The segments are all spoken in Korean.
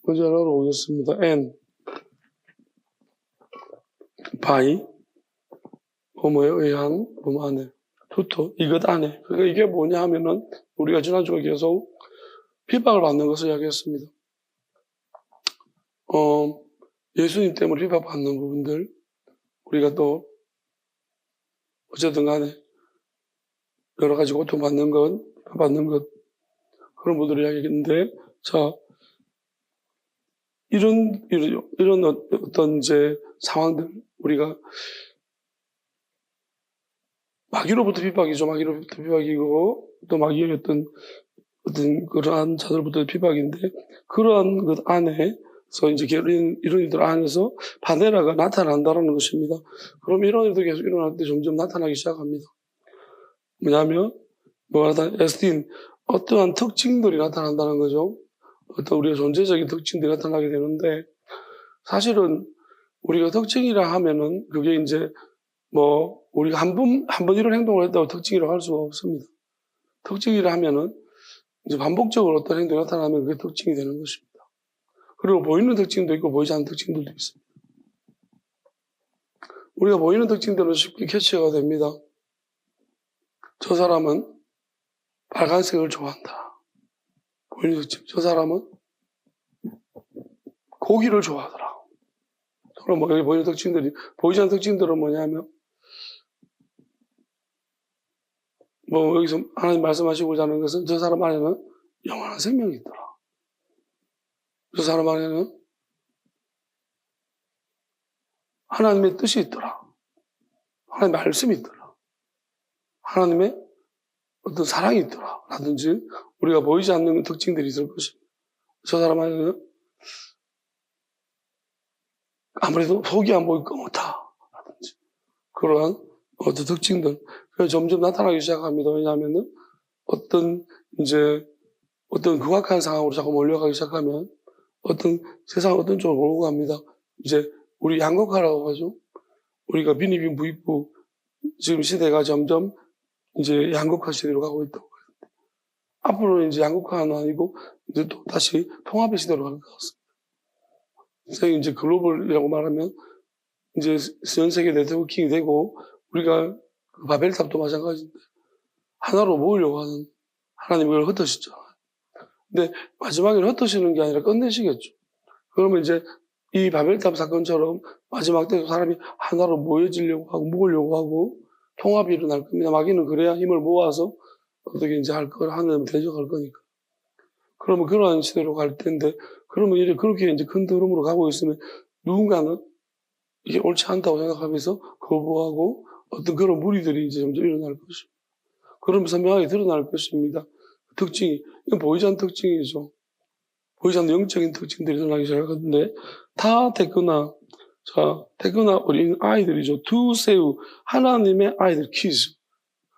먼저 알아보겠습니다. N, by, 뭐뭐에 의한, 뭐뭐 안에, 투토, 이것 안에. 그러니까 이게 뭐냐 하면은, 우리가 지난주에 계속 핍박을 받는 것을 이야기했습니다. 예수님 때문에 핍박받는 부분들, 우리가 또, 어쨌든 간에, 여러 가지 고통받는 것, 핍박받는 것, 그런 분들을 이야기했는데, 자, 이런 어떤 이제 상황들, 우리가 마귀로부터 핍박이죠. 마귀로부터 핍박이고, 또 마귀의 어떤 그러한 자들부터 핍박인데, 그러한 것 안에서 이제 이런 일들 안에서 바데라가 나타난다는 것입니다. 그럼 이런 일도 계속 일어날 때 점점 나타나기 시작합니다. 뭐냐면, 에스틴, 어떠한 특징들이 나타난다는 거죠. 어떤 우리의 존재적인 특징들이 나타나게 되는데, 사실은 우리가 특징이라 하면은 그게 이제 우리가 한 번 이런 행동을 했다고 특징이라고 할 수가 없습니다. 특징이라 하면은 이제 반복적으로 어떤 행동이 나타나면 그게 특징이 되는 것입니다. 그리고 보이는 특징도 있고 보이지 않는 특징들도 있습니다. 우리가 보이는 특징들은 쉽게 캐치가 됩니다. 저 사람은 빨간색을 좋아한다. 보이는 특징. 저 사람은 고기를 좋아하더라. 그럼 여기 보이는 특징들이, 보이지 않는 특징들은 뭐냐면, 여기서 하나님 말씀하시고자 하는 것은 저 사람 안에는 영원한 생명이 있더라. 저 사람 안에는 하나님의 뜻이 있더라. 하나님의 말씀이 있더라. 하나님의 어떤 사랑이 있더라. 라든지 우리가 보이지 않는 특징들이 있을 것입니다. 저 사람 안에는 아무래도 속이 안 보일 것 같아. 라든지 그러한 어떤 특징들. 점점 나타나기 시작합니다. 왜냐하면은 어떤 극악한 상황으로 자꾸 몰려가기 시작하면 세상 어떤 쪽으로 몰고 갑니다. 이제 우리 양극화라고 하죠. 우리가 비니빈 부익부 지금 시대가 점점 이제 양극화 시대로 가고 있다고 하는데 앞으로는 이제 양극화는 아니고 이제 또 다시 통합의 시대로 갈 것 같습니다. 그래서 이제 글로벌이라고 말하면 이제 전 세계 네트워킹이 되고 우리가 바벨탑도 마찬가지인데 하나로 모으려고 하는 하나님이 그걸 흩으시잖아요. 근데 마지막에는 흩으시는 게 아니라 끝내시겠죠. 그러면 이제 이 바벨탑 사건처럼 마지막 때도 사람이 하나로 모여지려고 하고 모으려고 하고 통합이 일어날 겁니다. 마귀는 그래야 힘을 모아서 어떻게 이제 하나님 대적할 거니까. 그러면 그러한 시대로 갈 텐데, 그러면 이제 그렇게 이제 큰 흐름으로 가고 있으면 누군가는 이게 옳지 않다고 생각하면서 거부하고 어떤 그런 무리들이 이제 점점 일어날 것입니다. 그러면서 명확히 드러날 것입니다. 특징이, 이건 보이지 않는 특징이죠. 보이지 않는 영적인 특징들이 드러나기 시작하는데, 다 됐거나, 어린 아이들이죠. 두세우, 하나님의 아이들, 키즈.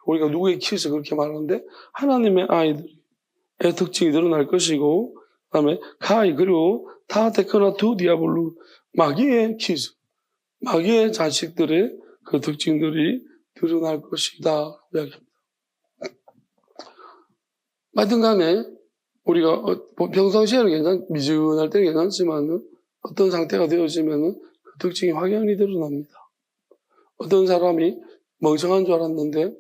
우리가 누구의 키즈 그렇게 말하는데, 하나님의 아이들의 특징이 드러날 것이고, 그 다음에 카이, 그리고 다 됐거나 두 디아블루, 마귀의 키즈. 마귀의 자식들의 그 특징들이 드러날 것이다. 이야기합니다. 하여튼 간에, 우리가 평상시에는 미지근할 때는 괜찮지만 어떤 상태가 되어지면 그 특징이 확연히 드러납니다. 어떤 사람이 멍청한 줄 알았는데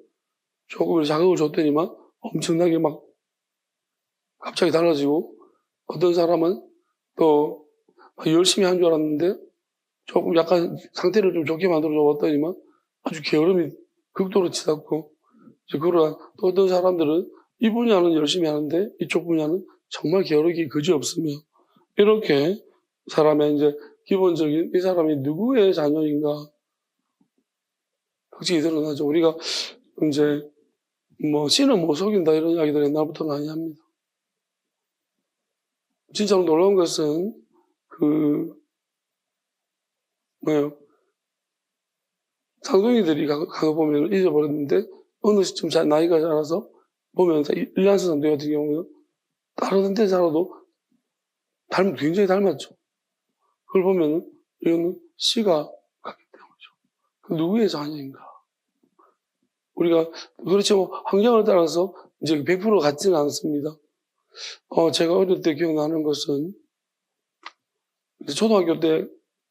조금 자극을 줬더니만 엄청나게 막 갑자기 달라지고 어떤 사람은 또 열심히 한 줄 알았는데 조금 약간 상태를 좀 좋게 만들어 줬더니만 아주 게으름이 극도로 치닫고 그러한 또 어떤 사람들은 이 분야는 열심히 하는데 이쪽 분야는 정말 게으르기 그지없으며 이렇게 사람의 이제 기본적인 이 사람이 누구의 자녀인가 특징이 드러나죠. 우리가 이제 신은 못 속인다 이런 이야기들 옛날부터 많이 합니다. 진짜로 놀라운 것은 상둥이들이 가서 보면 잊어버렸는데 어느 시점 나이가 자라서 보면 일란스 상둥이 같은 경우는 다른 데 자라도 굉장히 닮았죠. 그걸 보면 이거는 씨가 같기 때문이죠. 누구의 자녀인가? 우리가 그렇죠. 환경을 따라서 이제 100% 같지는 않습니다. 제가 어릴 때 기억나는 것은 초등학교 때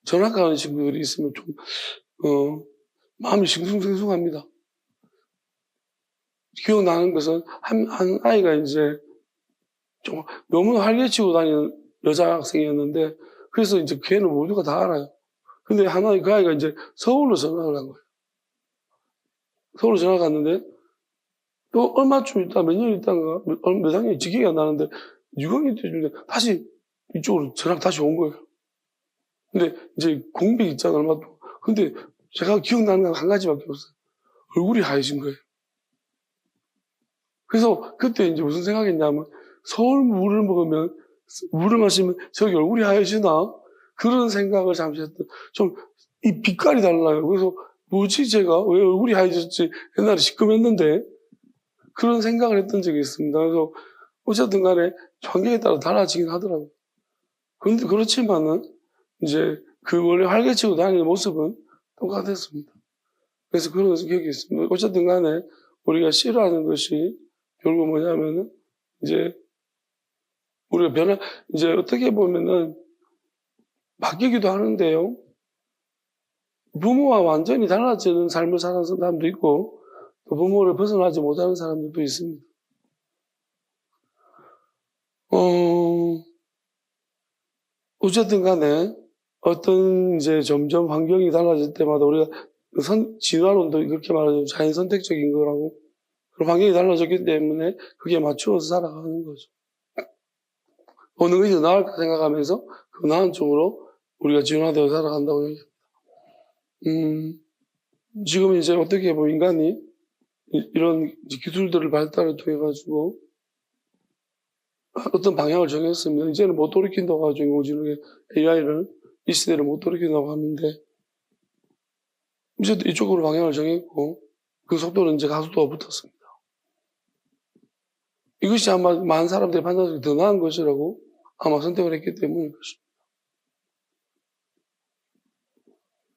전학가는 친구들이 있으면 좀, 마음이 싱숭생숭합니다. 기억나는 것은 한 아이가 이제 좀 너무 활개치고 다니는 여자 학생이었는데, 그래서 이제 걔는 모두가 다 알아요. 근데 하나 그 아이가 이제 서울로 전학을 간 거예요. 서울로 전학 갔는데, 또 얼마쯤 있다, 몇 년 있다가, 몇 학년이 기억이 안 나는데, 6학년 때쯤에 다시 이쪽으로 전학 다시 온 거예요. 근데 이제 공백 있잖아, 얼마 동안. 근데 제가 기억나는 건 한 가지밖에 없어요. 얼굴이 하얘진 거예요. 그래서 그때 이제 무슨 생각했냐면, 서울 물을 먹으면, 물을 마시면 저기 얼굴이 하얘지나? 그런 생각을 잠시 했던, 좀, 이 빛깔이 달라요. 그래서 뭐지, 제가? 왜 얼굴이 하얘졌지? 옛날에 시큼했는데? 그런 생각을 했던 적이 있습니다. 그래서 어쨌든 간에 환경에 따라 달라지긴 하더라고요. 그런데 그렇지만은, 이제 그 원래 활개치고 다니는 모습은 똑같았습니다. 그래서 그런 기억이 있습니다. 어쨌든 간에 우리가 싫어하는 것이 결국 뭐냐면은 이제 우리가 이제 어떻게 보면은 바뀌기도 하는데요. 부모와 완전히 달라지는 삶을 사는 사람도 있고 또 부모를 벗어나지 못하는 사람들도 있습니다. 어쨌든 간에 어떤 이제 점점 환경이 달라질 때마다 우리가 진화론도 그렇게 말하죠. 자연 선택적인 거라고. 그럼 환경이 달라졌기 때문에 그게 맞추어서 살아가는 거죠. 어느 것이 더 나을까 생각하면서 그 나은 쪽으로 우리가 진화되어 살아간다고 얘기합니다. 지금 이제 어떻게 보면 인간이 이런 기술들을 발달을 통해 가지고 어떤 방향을 정했습니다. 이제는 못 돌이킨다고 하죠. 인공지능의 AI를 이 시대를 못 돌이킨다고 하는데 이제 이쪽으로 방향을 정했고 그 속도는 이제 가속도가 붙었습니다. 이것이 아마 많은 사람들의 판단이 더 나은 것이라고 아마 선택을 했기 때문일 것입니다.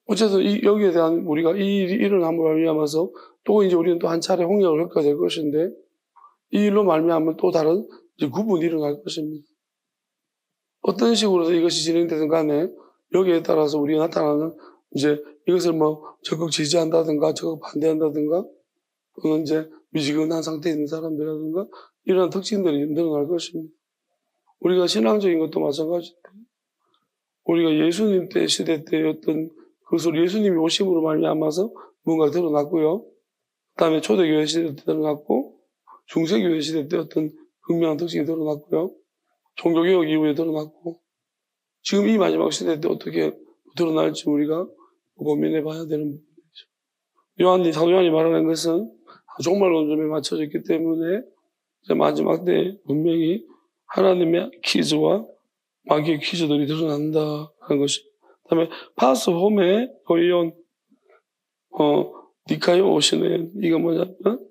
어쨌든 여기에 대한 우리가 이 일이 일어남으로 말미암아서 또 이제 우리는 또 한 차례 홍역을 겪게 될 것인데 이 일로 말미암으면 또 다른 이제 구분이 일어날 것입니다. 어떤 식으로 이것이 진행되든 간에 여기에 따라서 우리가 나타나는 이제 이것을 뭐 적극 지지한다든가 적극 반대한다든가 또는 이제 미지근한 상태에 있는 사람들이라든가 이런 특징들이 늘어날 것입니다. 우리가 신앙적인 것도 마찬가지인데 우리가 예수님 때 시대 때 어떤 그것을 예수님이 오심으로 말미암아서 뭔가 드러났고요. 그다음에 초대교회 시대 때 드러났고 중세교회 시대 때 어떤 분명한 특징이 드러났고요. 종교개혁 이후에 드러났고 지금 이 마지막 시대 때 어떻게 드러날지 우리가 고민해 봐야 되는 부분이죠. 사도 요한이 말하는 것은 종말 논점에 맞춰졌기 때문에 마지막 때 분명히 하나님의 퀴즈와 마귀의 퀴즈들이 드러난다는 것이. 그 다음에 파스 홈에 거의온 니카요 오시네. 이거 뭐냐면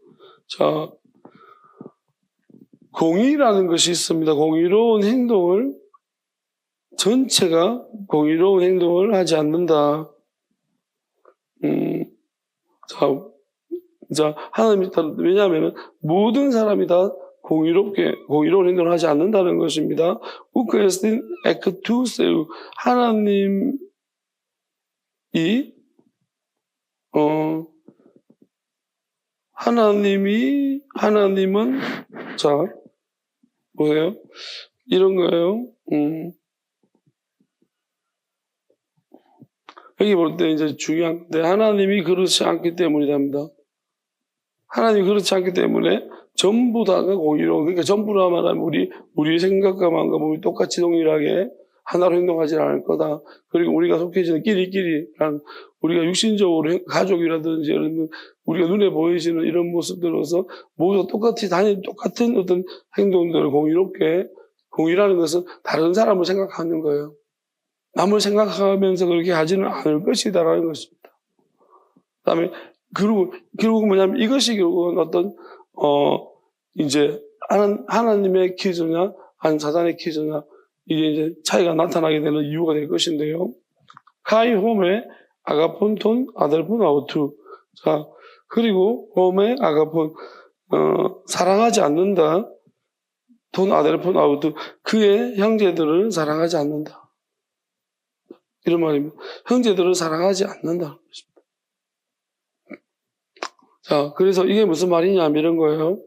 자 공의라는 것이 있습니다. 공의로운 행동을 전체가 공의로운 행동을 하지 않는다. 자 하나님이 왜냐하면 모든 사람이 다 공의로운 행동을 하지 않는다는 것입니다. 우크에스틴 에크투세우 하나님은 자 보세요. 이런 거예요. 여기 볼 때 이제 중요한 데 하나님이 그렇지 않기 때문이랍니다. 하나님이 그렇지 않기 때문에 전부 다가 공의로운 그러니까 전부라 말하면 우리 생각과 마음과 몸이 똑같이 동일하게 하나로 행동하지 않을 거다. 그리고 우리가 속해지는 끼리끼리란 우리가 육신적으로 가족이라든지 우리가 눈에 보이시는 이런 모습들로서 모두 똑같은 어떤 행동들을 공의라는 것은 다른 사람을 생각하는 거예요. 남을 생각하면서 그렇게 하지는 않을 것이다라는 것입니다. 그 다음에 결국은 뭐냐면 이것이 결국은 어떤 이제 하나님의 퀴즈냐 아니면 사단의 퀴즈냐 이게 이제 차이가 나타나게 되는 이유가 될 것인데요. 카이 홈의 아가폰톤 아델폰 아우투. 자 그리고 홈의 아가폰 사랑하지 않는다. 돈 아델폰 아우투 그의 형제들을 사랑하지 않는다. 이런 말입니다. 형제들을 사랑하지 않는다는 것입니다. 자, 그래서 이게 무슨 말이냐면 이런 거예요.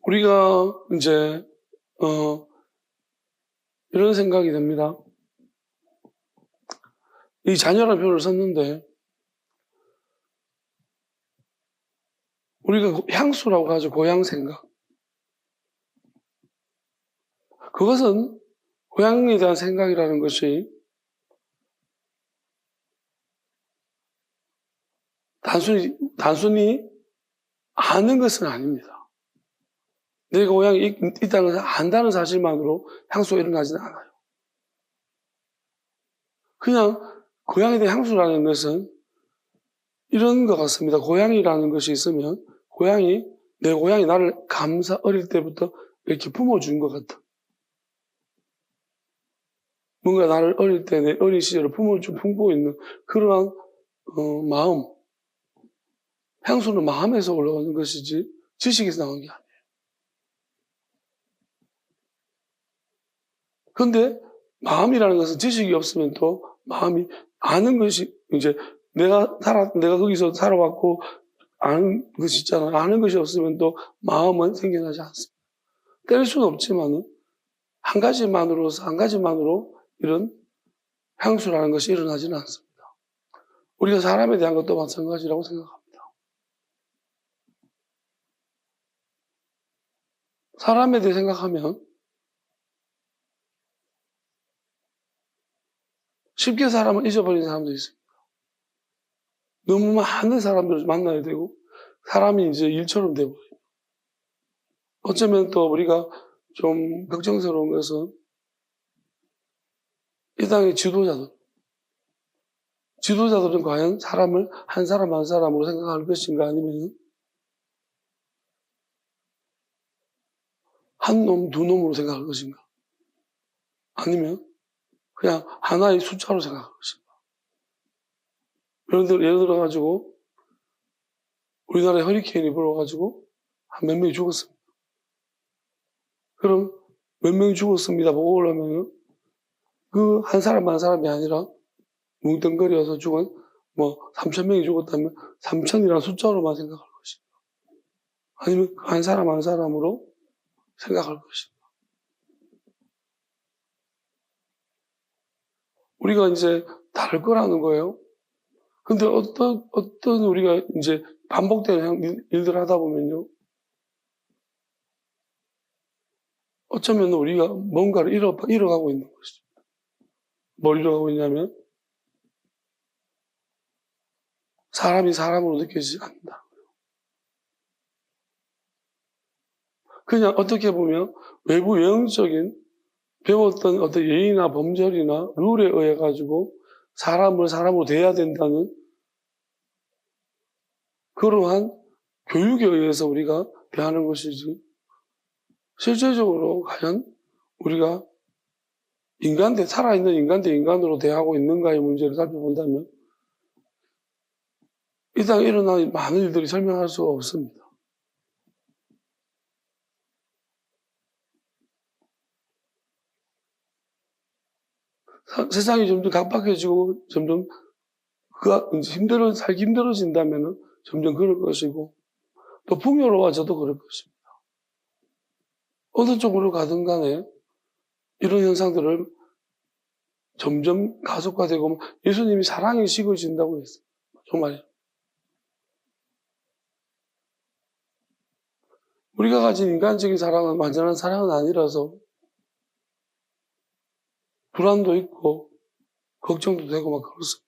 우리가 이제 이런 생각이 듭니다. 이 자녀라는 표현을 썼는데 우리가 향수라고 하죠. 고향 생각. 그것은 고향에 대한 생각이라는 것이 단순히 아는 것은 아닙니다. 내가 고향에 있다는 것을 안다는 사실만으로 향수가 일어나지는 않아요. 그냥 고향에 대한 향수라는 것은 이런 것 같습니다. 고향이라는 것이 있으면 내 고향이 나를 어릴 때부터 이렇게 품어준 것 같아. 뭔가 나를 어릴 때 내 어린 시절을 품고 있는 그러한 마음. 향수는 마음에서 올라오는 것이지 지식에서 나온 게 아니에요. 그런데 마음이라는 것은 지식이 없으면 또 마음이 아는 것이 이제 내가 거기서 살아왔고 아는 것이 있잖아요. 아는 것이 없으면 또 마음은 생겨나지 않습니다. 뗄 수는 없지만은 한 가지만으로 이런 향수라는 것이 일어나지는 않습니다. 우리가 사람에 대한 것도 마찬가지라고 생각합니다. 사람에 대해 생각하면 쉽게 사람을 잊어버리는 사람도 있습니다. 너무 많은 사람들을 만나야 되고 사람이 이제 일처럼 되고 어쩌면 또 우리가 좀 걱정스러운 것은 이 땅의 지도자들은 과연 사람을 한 사람 한 사람으로 생각할 것인가 아니면 한 놈, 두 놈으로 생각할 것인가 아니면 그냥 하나의 숫자로 생각할 것인가. 예를 들어가지고 우리나라에 허리케인이 불어가지고 한 몇 명이 죽었습니다. 그럼 몇 명이 죽었습니다 보고 오려면 그 한 사람 한 사람이 아니라 뭉뚱거려서 죽은 3,000명이 죽었다면 3,000이라는 숫자로만 생각할 것인가 아니면 한 사람 한 사람으로 생각할 것인가. 우리가 이제 다를 거라는 거예요. 근데 어떤 우리가 이제 반복되는 일들을 하다 보면요. 어쩌면 우리가 뭔가를 잃어가고 있는 것이죠. 뭘 잃어가고 있냐면 사람이 사람으로 느껴지지 않는다. 그냥 어떻게 보면 외부 외형적인 배웠던 어떤 예의나 범절이나 룰에 의해 가지고 사람을 사람으로 대해야 된다는 그러한 교육에 의해서 우리가 대하는 것이지 실제적으로 과연 우리가 살아있는 인간 대 인간으로 대하고 있는가의 문제를 살펴본다면 이 땅에 일어나는 많은 일들이 설명할 수가 없습니다. 세상이 점점 각박해지고 점점 살기 힘들어진다면 점점 그럴 것이고 또 풍요로워져도 그럴 것입니다. 어느 쪽으로 가든 간에 이런 현상들을 점점 가속화되고 예수님이 사랑이 식어진다고 했어요. 정말요. 우리가 가진 인간적인 사랑은 완전한 사랑은 아니라서 불안도 있고 걱정도 되고 막 그렇습니다.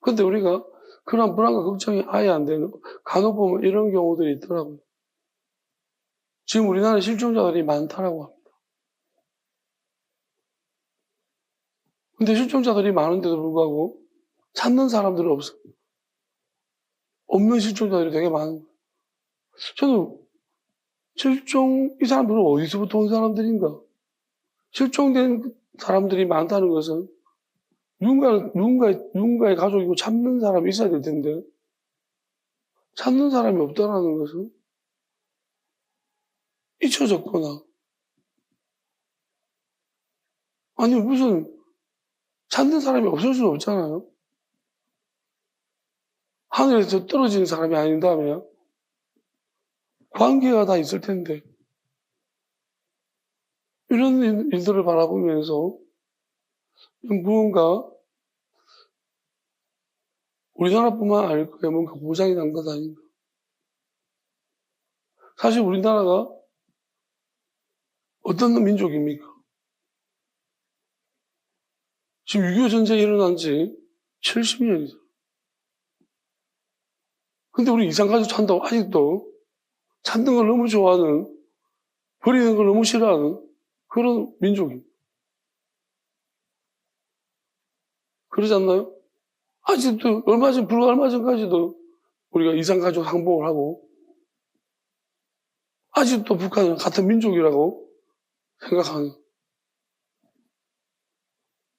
그런데 우리가 그런 불안과 걱정이 아예 안 되는 간혹 보면 이런 경우들이 있더라고요. 지금 우리나라에 실종자들이 많다라고 합니다. 근데 실종자들이 많은데도 불구하고 찾는 사람들은 없어요. 없는 실종자들이 되게 많은 거예요. 저는 이 사람들은 어디서부터 온 사람들인가? 실종된 사람들이 많다는 것은 누군가의 가족이고 찾는 사람이 있어야 될 텐데, 찾는 사람이 없다라는 것은 잊혀졌거나, 아니, 무슨, 찾는 사람이 없을 수는 없잖아요. 하늘에서 떨어진 사람이 아닌다면, 관계가 다 있을 텐데, 이런 일들을 바라보면서, 무언가, 우리나라뿐만 아닐 거예요. 뭔가 고장이 난 것 아닌가. 사실 우리나라가 어떤 민족입니까? 지금 6.25 전쟁이 일어난 지 70년이죠. 근데 우리 이산가족 찬다고 아직도 찾는 걸 너무 좋아하는, 버리는 걸 너무 싫어하는 그런 민족입니다. 그러지 않나요? 아직도 불과 얼마 전까지도 우리가 이산가족 항복을 하고, 아직도 북한은 같은 민족이라고 생각하는,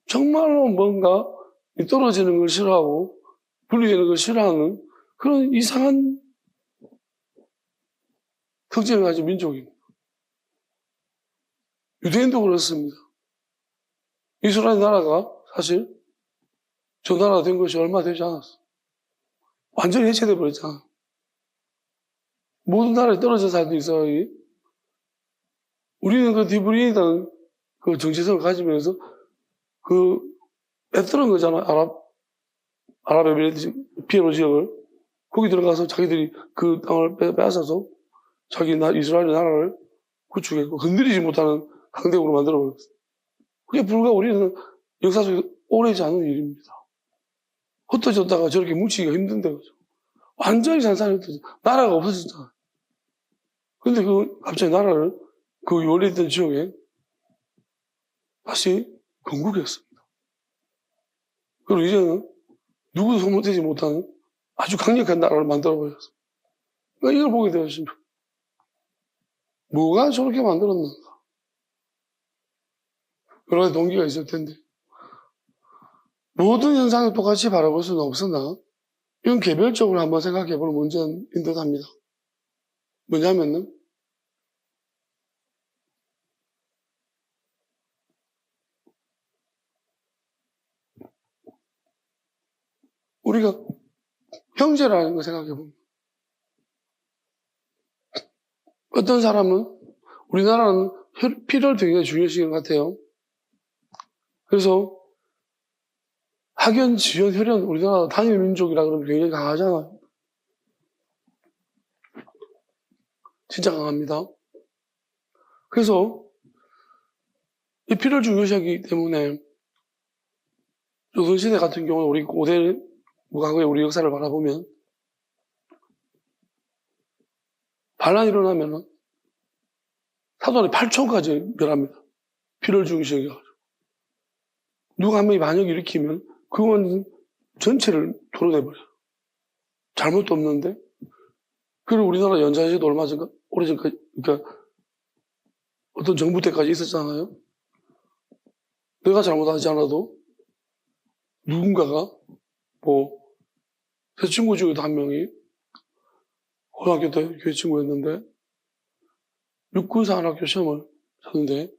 정말로 뭔가 떨어지는 걸 싫어하고 분리되는 걸 싫어하는 그런 이상한 특징을 가진 민족입니다. 유대인도 그렇습니다. 이스라엘 나라가 사실 저 나라가 된 것이 얼마 되지 않았어. 완전히 해체돼 버렸잖아. 모든 나라에 떨어져 살던 이스라엘이, 우리는 그 디브리인이라는 그 정체성을 가지면서 뺏들은 거잖아. 아랍에미리트 피에로 지역을. 거기 들어가서 자기들이 그 땅을 빼앗아서 이스라엘의 나라를 구축했고, 건드리지 못하는 강대국으로 만들어버렸어. 그게 불과 우리는 역사 속에 오래지 않은 일입니다. 흩어졌다가 저렇게 뭉치기가 힘든데, 그죠? 완전히 산산이 흩어져. 나라가 없어졌잖아. 근데 갑자기 나라를 원래 있던 지역에 다시 건국했습니다. 그리고 이제는 누구도 소문되지 못하는 아주 강력한 나라를 만들어버렸어. 그러니까 이걸 보게 되었습니다. 뭐가 저렇게 만들었는가? 여러 가지 동기가 있을 텐데, 모든 현상을 똑같이 바라볼 수는 없으나, 이건 개별적으로 한번 생각해 볼 문제인 듯 합니다. 뭐냐면은, 우리가 형제라는 걸 생각해 봅니다. 어떤 사람은, 우리나라는 피를 되게 중요시하는 것 같아요. 그래서 학연, 지연, 혈연, 우리나라 단일 민족이라 그러면 굉장히 강하잖아요. 진짜 강합니다. 그래서 이 피를 중요시하기 때문에 조선시대 같은 경우는 우리 고대, 과거의 우리 역사를 바라보면 반란이 일어나면 사돈의 8촌까지 멸합니다. 피를 중요시해가지고. 누가 한 명이 반역을 일으키면 그건 전체를 토로내버려요. 잘못도 없는데. 그리고 우리나라 연좌제도 얼마 전까, 오래전까지, 그러니까 어떤 정부 때까지 있었잖아요. 내가 잘못하지 않아도 누군가가 제 친구 중에도 한 명이 고등학교 때 교회 친구였는데 육군사관학교 시험을 쳤는데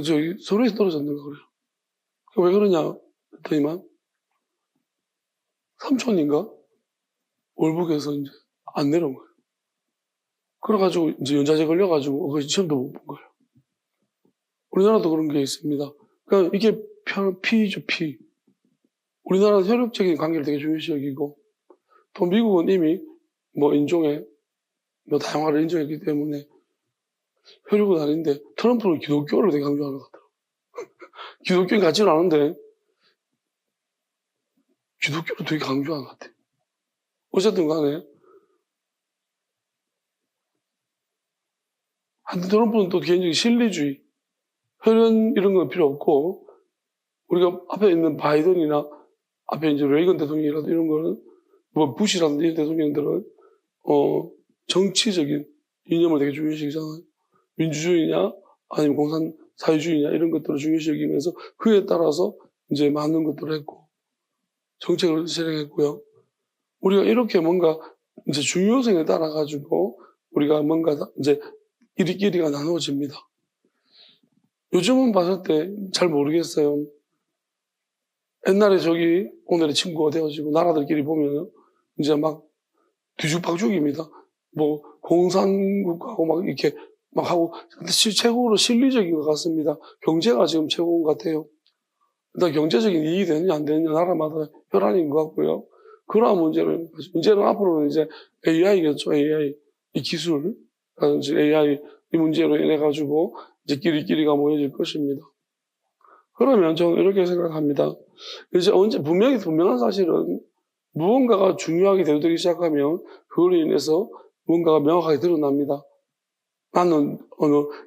저기 서울에서 떨어졌는가 그래요. 왜 그러냐 했더니만 삼촌인가 월북에서 이제 안 내려온 거예요. 그래가지고 이제 연좌제 걸려가지고 그 시험도 못 본 거예요. 우리나라도 그런 게 있습니다. 그러니까 이게 피죠, 피. 우리나라는 혈육적인 관계를 되게 중요시 여기고, 또 미국은 이미 인종의 다양화를 인정했기 때문에 혈육은 아닌데, 트럼프는 기독교를 되게 강조하는 것 같아요. 기독교는 같지는 않은데, 기독교를 되게 강조하는 것 같아요. 어쨌든 간에, 한때 트럼프는 또 개인적인 신리주의, 혈연 이런 건 필요 없고, 우리가 앞에 있는 바이든이나 앞에 이제 레이건 대통령이라도 이런 거는, 부시라든지 대통령들은 정치적인 이념을 되게 중요시 여기잖아요. 민주주의냐, 아니면 공산사회주의냐, 이런 것들을 중요시 여기면서 그에 따라서 이제 많은 것들을 했고, 정책을 실행했고요. 우리가 이렇게 뭔가 이제 중요성에 따라가지고 우리가 뭔가 이제 이리끼리가 나누어집니다. 요즘은 봤을 때 잘 모르겠어요. 옛날에 저기 오늘의 친구가 되어지고 나라들끼리 보면은 이제 막 뒤죽박죽입니다. 뭐 공산국가하고 막 이렇게 막 하고 최고로 실리적인 것 같습니다. 경제가 지금 최고인 것 같아요. 일단 경제적인 이익이 되느냐 안 되느냐 나라마다 혈안인 것 같고요. 그러한 문제는 이제는 앞으로는 이제 AI겠죠. AI 이 기술, AI 이 문제로 인해 가지고 이제 끼리끼리가 모여질 것입니다. 그러면 저는 이렇게 생각합니다. 이제 분명한 사실은 무언가가 중요하게 되어들기 시작하면 그걸로 인해서 무언가가 명확하게 드러납니다. 나는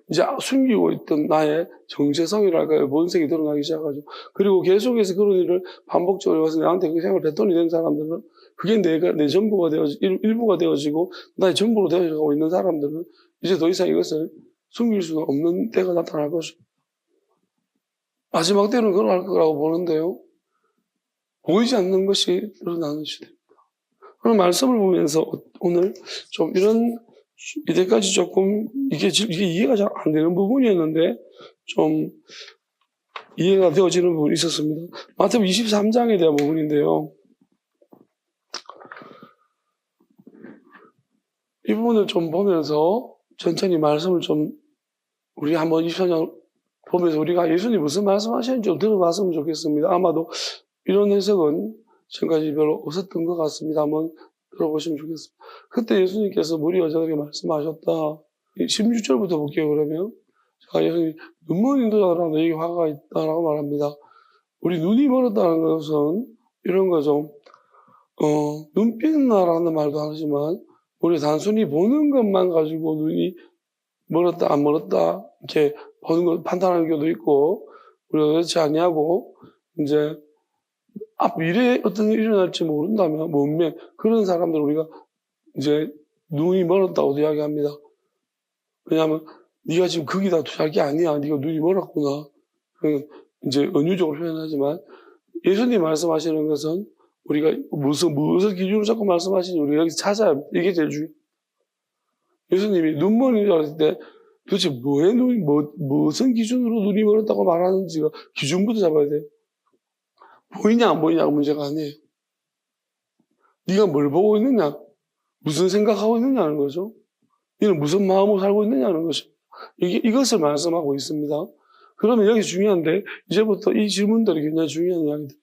이제 숨기고 있던 나의 정체성이랄까요, 본색이 드러나기 시작하죠. 그리고 계속해서 그런 일을 반복적으로 해서 나한테 그 생활 패턴이 된 사람들은 그게 내 전부가 일부가 되어지고 나의 전부로 되어가고 있는 사람들은 이제 더 이상 이것을 숨길 수는 없는 때가 나타날 것입니다. 마지막 때는 그럴 거라고 보는데요. 보이지 않는 것이 드러나는 시대입니다. 그런 말씀을 보면서 오늘 좀 이때까지 조금 이게 이해가 잘 안 되는 부분이었는데 좀 이해가 되어지는 부분이 있었습니다. 마태복음 23장에 대한 부분인데요. 이 부분을 좀 보면서 천천히 말씀을 좀 우리 한번 23장 보면서 우리가 예수님이 무슨 말씀하셨는지 좀 들어봤으면 좋겠습니다. 아마도 이런 해석은 지금까지 별로 없었던 것 같습니다. 한번 들어보시면 좋겠습니다. 그때 예수님께서 무리 여자에게 말씀하셨다. 16절부터 볼게요, 그러면. 자, 예수님이 눈먼 인도자들아 너에게 화가 있다라고 말합니다. 우리 눈이 멀었다는 것은 이런 거죠. 눈빛 나라는 말도 하지만 우리 단순히 보는 것만 가지고 눈이 멀었다, 안 멀었다, 이렇게 보는 것, 판단하는 경우도 있고, 우리가 그렇지 아니하고, 이제, 미래에 어떤 일이 일어날지 모른다면, 그런 사람들 우리가 이제 눈이 멀었다고 이야기합니다. 왜냐하면, 네가 지금 거기다 투자할 게 아니야. 네가 눈이 멀었구나. 이제 은유적으로 표현하지만, 예수님 말씀하시는 것은 우리가 무엇을 기준으로 자꾸 말씀하시는지 우리가 여기서 찾아야 합니다. 이게 제일 중요해요. 예수님이 눈먼 줄 알았을 때 도대체 무슨 기준으로 눈이 멀었다고 말하는지가 기준부터 잡아야 돼요. 보이냐 안 보이냐가 문제가 아니에요. 네가 뭘 보고 있느냐, 무슨 생각하고 있느냐는 거죠. 너는 무슨 마음으로 살고 있느냐는 것입니다. 이것을 말씀하고 있습니다. 그러면 여기 중요한데 이제부터 이 질문들이 굉장히 중요한 이야기들.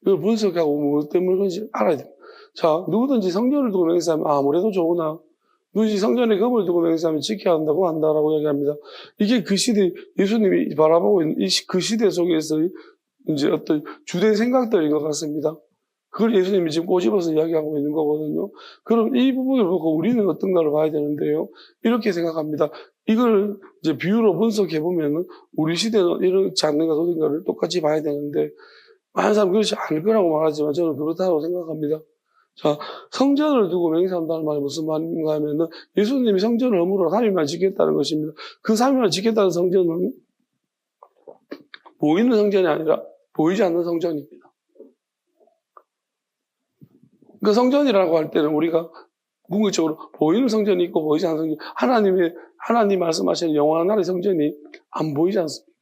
이걸 분석하고 무엇 때문에 그런지 알아야 됩니다. 자, 누구든지 성전을 두고 맹세하면 아무래도 좋으나 누구든지 성전에 금을 두고 맹세하면 지켜야 한다고 한다라고 얘기합니다. 이게 그 시대, 예수님이 바라보고 있는 그 시대 속에서 이제 어떤 주된 생각들인 것 같습니다. 그걸 예수님이 지금 꼬집어서 이야기하고 있는 거거든요. 그럼 이 부분을 보고 우리는 어떤가를 봐야 되는데요. 이렇게 생각합니다. 이걸 이제 비유로 분석해보면 우리 시대는 이렇지 않는가 도든가를 똑같이 봐야 되는데 많은 사람은 그렇지 않을 거라고 말하지만 저는 그렇다고 생각합니다. 자, 성전을 두고 맹세한다는 말이 무슨 말인가 하면은 예수님이 성전을 허물어 3일만 지켰다는 것입니다. 그 3일만 지켰다는 성전은 보이는 성전이 아니라 보이지 않는 성전입니다. 그 성전이라고 할 때는 우리가 궁극적으로 보이는 성전이 있고 보이지 않는 성전, 하나님 말씀하시는 영원한 나라의 성전이 안 보이지 않습니까?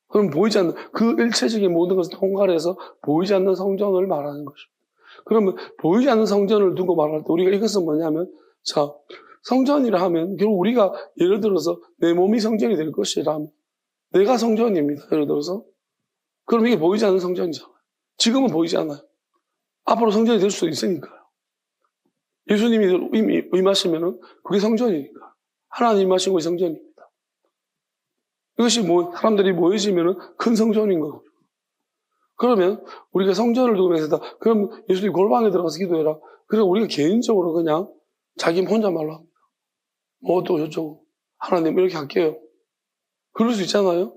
그럼 보이지 않는, 그 일체적인 모든 것을 통괄해서 보이지 않는 성전을 말하는 것입니다. 그러면 보이지 않는 성전을 두고 말할 때 우리가 이것은 뭐냐면, 자, 성전이라 하면 결국 우리가 예를 들어서 내 몸이 성전이 될 것이라면 내가 성전입니다. 예를 들어서. 그럼 이게 보이지 않는 성전이잖아요. 지금은 보이지 않아요. 앞으로 성전이 될 수도 있으니까요. 예수님이 이미 임하시면은 그게 성전이니까. 하나님 임하신 것이 성전입니다. 이것이 사람들이 모여지면은 큰 성전인 거고. 그러면 우리가 성전을 두고 맹세다. 그럼 예수님이 골방에 들어가서 기도해라. 그래서 우리가 개인적으로 그냥 자기 혼자말로 합니다. 또 저쪽 하나님 이렇게 할게요. 그럴 수 있잖아요.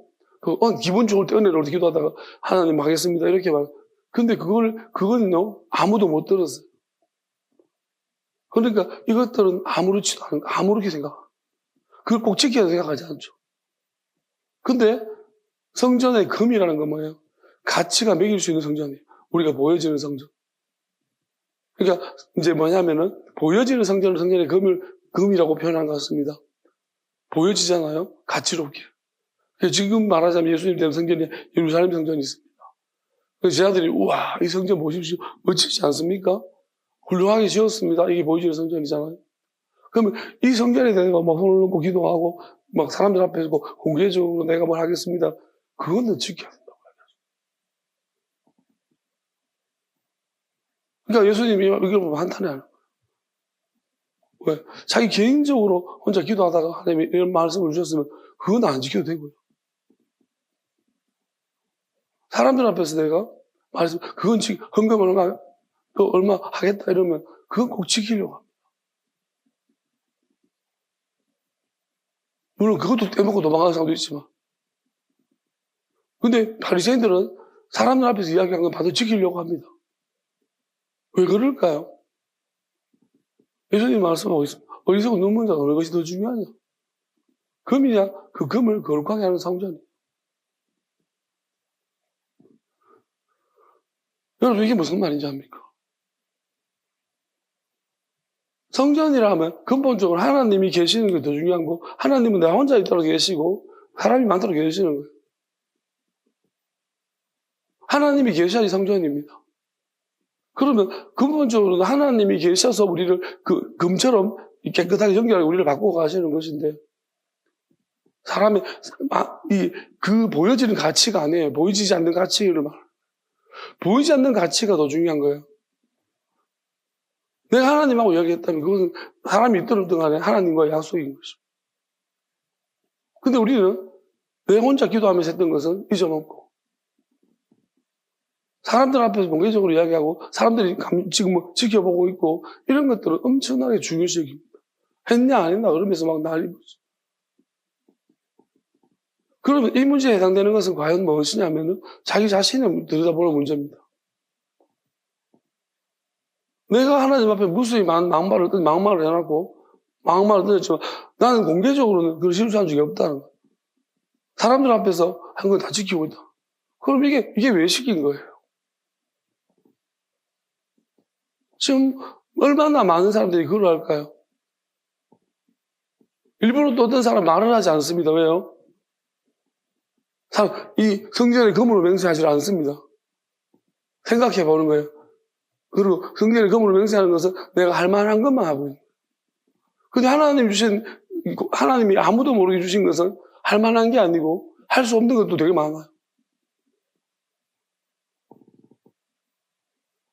기분 좋을 때 은혜를 기도하다가 하나님 하겠습니다 이렇게 말. 근데 그건요 아무도 못 들었어요. 그러니까 이것들은 아무렇지도 않은, 아무렇게 생각합니다. 그걸 꼭 지켜야 생각하지 않죠. 근데 성전의 금이라는 건 뭐예요? 가치가 매길 수 있는 성전이에요. 우리가 보여지는 성전. 그러니까 이제 뭐냐면은 보여지는 성전을 성전의 금이라고 표현한 것 같습니다. 보여지잖아요. 가치롭게. 지금 말하자면 예수님 때문에 성전이 예루살렘 성전이 있습니다. 그래서 제자들이 우와 이 성전 보십시오. 멋지지 않습니까? 훌륭하게 지었습니다. 이게 보여지는 성전이잖아요. 그러면 이 성전에 대해서 막 손을 놓고 기도하고 막 사람들 앞에서 공개적으로 내가 뭘 하겠습니다. 그거는 지켜야 된다고 해야죠. 그러니까 예수님이 이걸 보면 한탄해요. 왜? 자기 개인적으로 혼자 기도하다가 하나님이 이런 말씀을 주셨으면 그건 안 지켜도 되고요. 사람들 앞에서 내가 말씀, 그건 헌금 얼마 하겠다 이러면 그건 꼭 지키려고 합니다. 물론 그것도 떼먹고 도망가는 사람도 있지만. 근데 바리새인들은 사람들 앞에서 이야기한 건 바로 지키려고 합니다. 왜 그럴까요? 예수님 말씀하고 있습니다. 어리석은 눈먼 자가 어느 것이 더 중요하냐? 금이냐? 그 금을 거룩하게 하는 성전이에요. 여러분 이게 무슨 말인지 압니까? 성전이라면 근본적으로 하나님이 계시는 게 더 중요한 거고 하나님은 나 혼자 있도록 계시고 사람이 많도록 계시는 거예요. 하나님이 계셔야지 성전입니다. 그러면 근본적으로는 하나님이 계셔서 우리를 그 금처럼 깨끗하게 정결하게 우리를 바꾸고 가시는 것인데 사람의 그 보여지는 가치가 아니에요. 보이지 않는 가치를 말해요. 보이지 않는 가치가 더 중요한 거예요. 내가 하나님하고 이야기했다면 그것은 사람이 있든 간에 하나님과의 약속인 것이죠. 근데 우리는 내 혼자 기도하면서 했던 것은 잊어먹고 사람들 앞에서 공개적으로 이야기하고 사람들이 지금 뭐 지켜보고 있고 이런 것들은 엄청나게 중요시 여깁니다. 했냐 안 했냐 그러면서 막 난리보죠. 그러면 이 문제에 해당되는 것은 과연 무엇이냐면은 자기 자신을 들여다보는 문제입니다. 내가 하나님 앞에 무수히 많은 막말을 해놨고 막말을 던졌지만 나는 공개적으로는 그걸 실수한 적이 없다는 거예요. 사람들 앞에서 한 건 다 지키고 있다. 그럼 이게 왜 시킨 거예요? 지금 얼마나 많은 사람들이 그걸 할까요? 일부러 또 어떤 사람 말을 하지 않습니다. 왜요? 이 성전의 금으로 맹세하지 않습니다. 생각해 보는 거예요. 그리고 성전의 금으로 맹세하는 것은 내가 할 만한 것만 하고 있는 거예요. 근데 하나님이 아무도 모르게 주신 것은 할 만한 게 아니고 할 수 없는 것도 되게 많아요.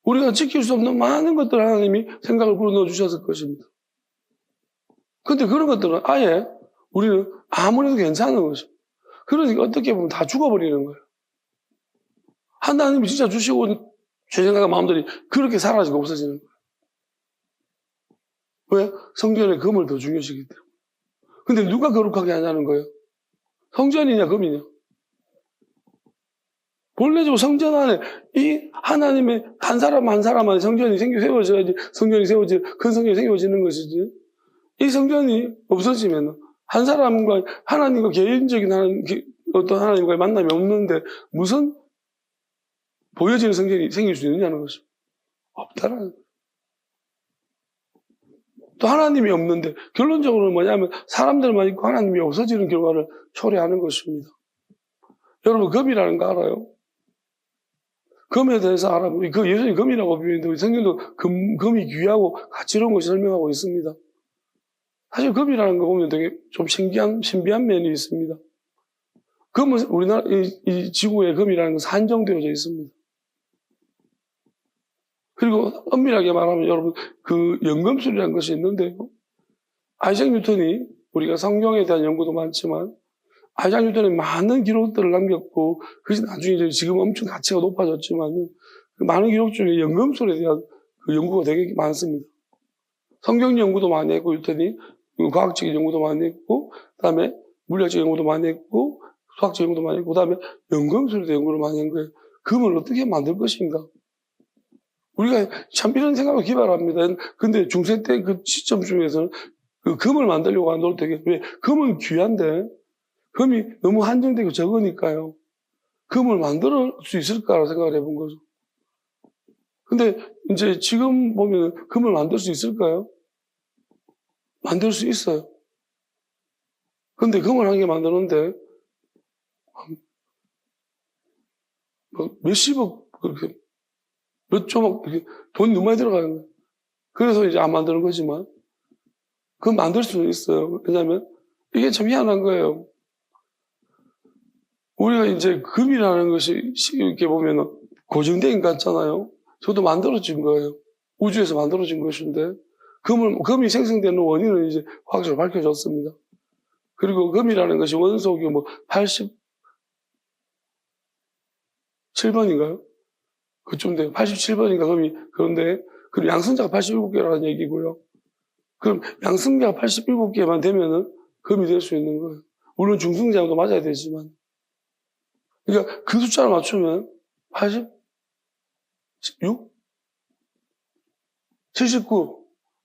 우리가 지킬 수 없는 많은 것들 하나님이 생각을 불어넣어 주셨을 것입니다. 근데 그런 것들은 아예 우리는 아무래도 괜찮은 것입니다. 그러니까 어떻게 보면 다 죽어버리는 거예요. 하나님이 진짜 주시고 제 생각과 마음들이 그렇게 사라지고 없어지는 거예요. 왜? 성전의 금을 더 중요시하기 때문에. 근데 누가 거룩하게 하냐는 거예요? 성전이냐 금이냐? 본래적으로 성전 안에 이 하나님의 한 사람 한 사람 안에 성전이 세워져야지 큰 성전이 세워지는 것이지. 이 성전이 없어지면 한 사람과 하나님과 개인적인 어떤 하나님과의 만남이 없는데 무슨 보여지는 성전이 생길 수 있느냐는 것이죠. 없다라는 거예요. 또 하나님이 없는데 결론적으로는 뭐냐면 사람들만 있고 하나님이 없어지는 결과를 초래하는 것입니다. 여러분 금이라는 거 알아요? 금에 대해서 알아보고 그 예수님 금이라고 표현했는데 성경도 금이 귀하고 가치로운 것을 설명하고 있습니다. 사실 금이라는 거 보면 되게 좀 신비한 면이 있습니다. 금은 우리나라 이 지구의 금이라는 것은 한정되어져 있습니다. 그리고 엄밀하게 말하면 여러분 그 연금술이라는 것이 있는데요. 아이작 뉴턴이 우리가 성경에 대한 연구도 많지만 아이작 뉴턴이 많은 기록들을 남겼고 그것이 나중에 지금 엄청 가치가 높아졌지만 그 많은 기록 중에 연금술에 대한 그 연구가 되게 많습니다. 성경 연구도 많이 했고 뉴턴이 과학적인 연구도 많이 했고 그다음에 물리학적 연구도 많이 했고 수학적 연구도 많이 했고 그다음에 연금술에 대한 연구를 많이 한 거예요. 금을 어떻게 만들 것인가? 우리가 참 이런 생각을 기발합니다. 근데 중세 때 그 시점 중에서는 그 금을 만들려고 하는 노력이, 왜? 금은 귀한데, 금이 너무 한정되고 적으니까요. 금을 만들 수 있을까라고 생각을 해본 거죠. 근데 이제 지금 보면 금을 만들 수 있을까요? 만들 수 있어요. 근데 금을 한 개 만드는데 몇십억, 그렇게 몇 조막 돈 너무 많이 들어가는 거예요. 그래서 이제 안 만드는 거지만 그건 만들 수는 있어요. 왜냐하면 이게 참 희한한 거예요. 우리가 이제 금이라는 것이 이렇게 보면 고정된 것 같잖아요. 저도 만들어진 거예요. 우주에서 만들어진 것인데 금이 생성되는 원인은 이제 화학적으로 밝혀졌습니다. 그리고 금이라는 것이 원소기 87번인가요? 그쯤 돼요. 87번인가 금이. 그런데 그럼 양성자가 87개라는 얘기고요. 그럼 양성자가 87개만 되면은 금이 될 수 있는 거예요. 물론 중성자도 맞아야 되지만. 그러니까 그 숫자를 맞추면 86? 79.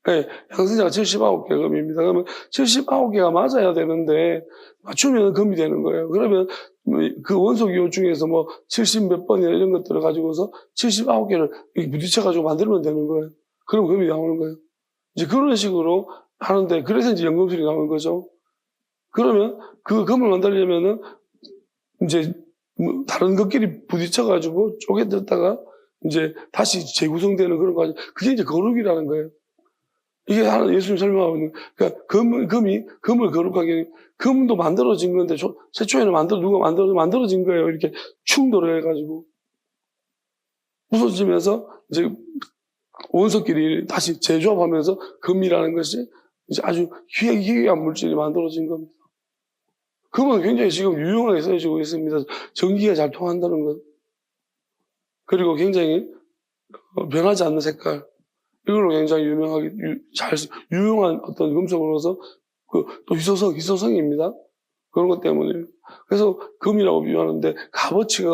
네, 양성자가 79개 금입니다. 그러면 79개가 맞아야 되는데 맞추면 금이 되는 거예요. 그러면 그 원소 기호 중에서 70 몇 번이나 이런 것들을 가지고서 79개를 부딪혀가지고 만들면 되는 거예요. 그럼 금이 나오는 거예요. 이제 그런 식으로 하는데, 그래서 이제 연금술이 나오는 거죠. 그러면 그 금을 만들려면은 이제 다른 것끼리 부딪혀가지고 쪼개들다가 이제 다시 재구성되는 그런 과정. 그게 이제 거룩이라는 거예요. 이게 하나 예수님 설명하고 있는, 그러니까 금을 거룩하게, 금도 만들어진 건데, 최초에는 누가 만들어진 거예요. 이렇게 충돌을 해가지고. 부서지면서 이제 원소끼리 다시 재조합하면서 금이라는 것이 이제 아주 희귀한 물질이 만들어진 겁니다. 금은 굉장히 지금 유용하게 쓰여지고 있습니다. 전기가 잘 통한다는 것. 그리고 굉장히 변하지 않는 색깔. 이걸로 굉장히 유용한 어떤 금속으로서 또 희소성입니다. 그런 것 때문에. 그래서 금이라고 비유하는데, 값어치가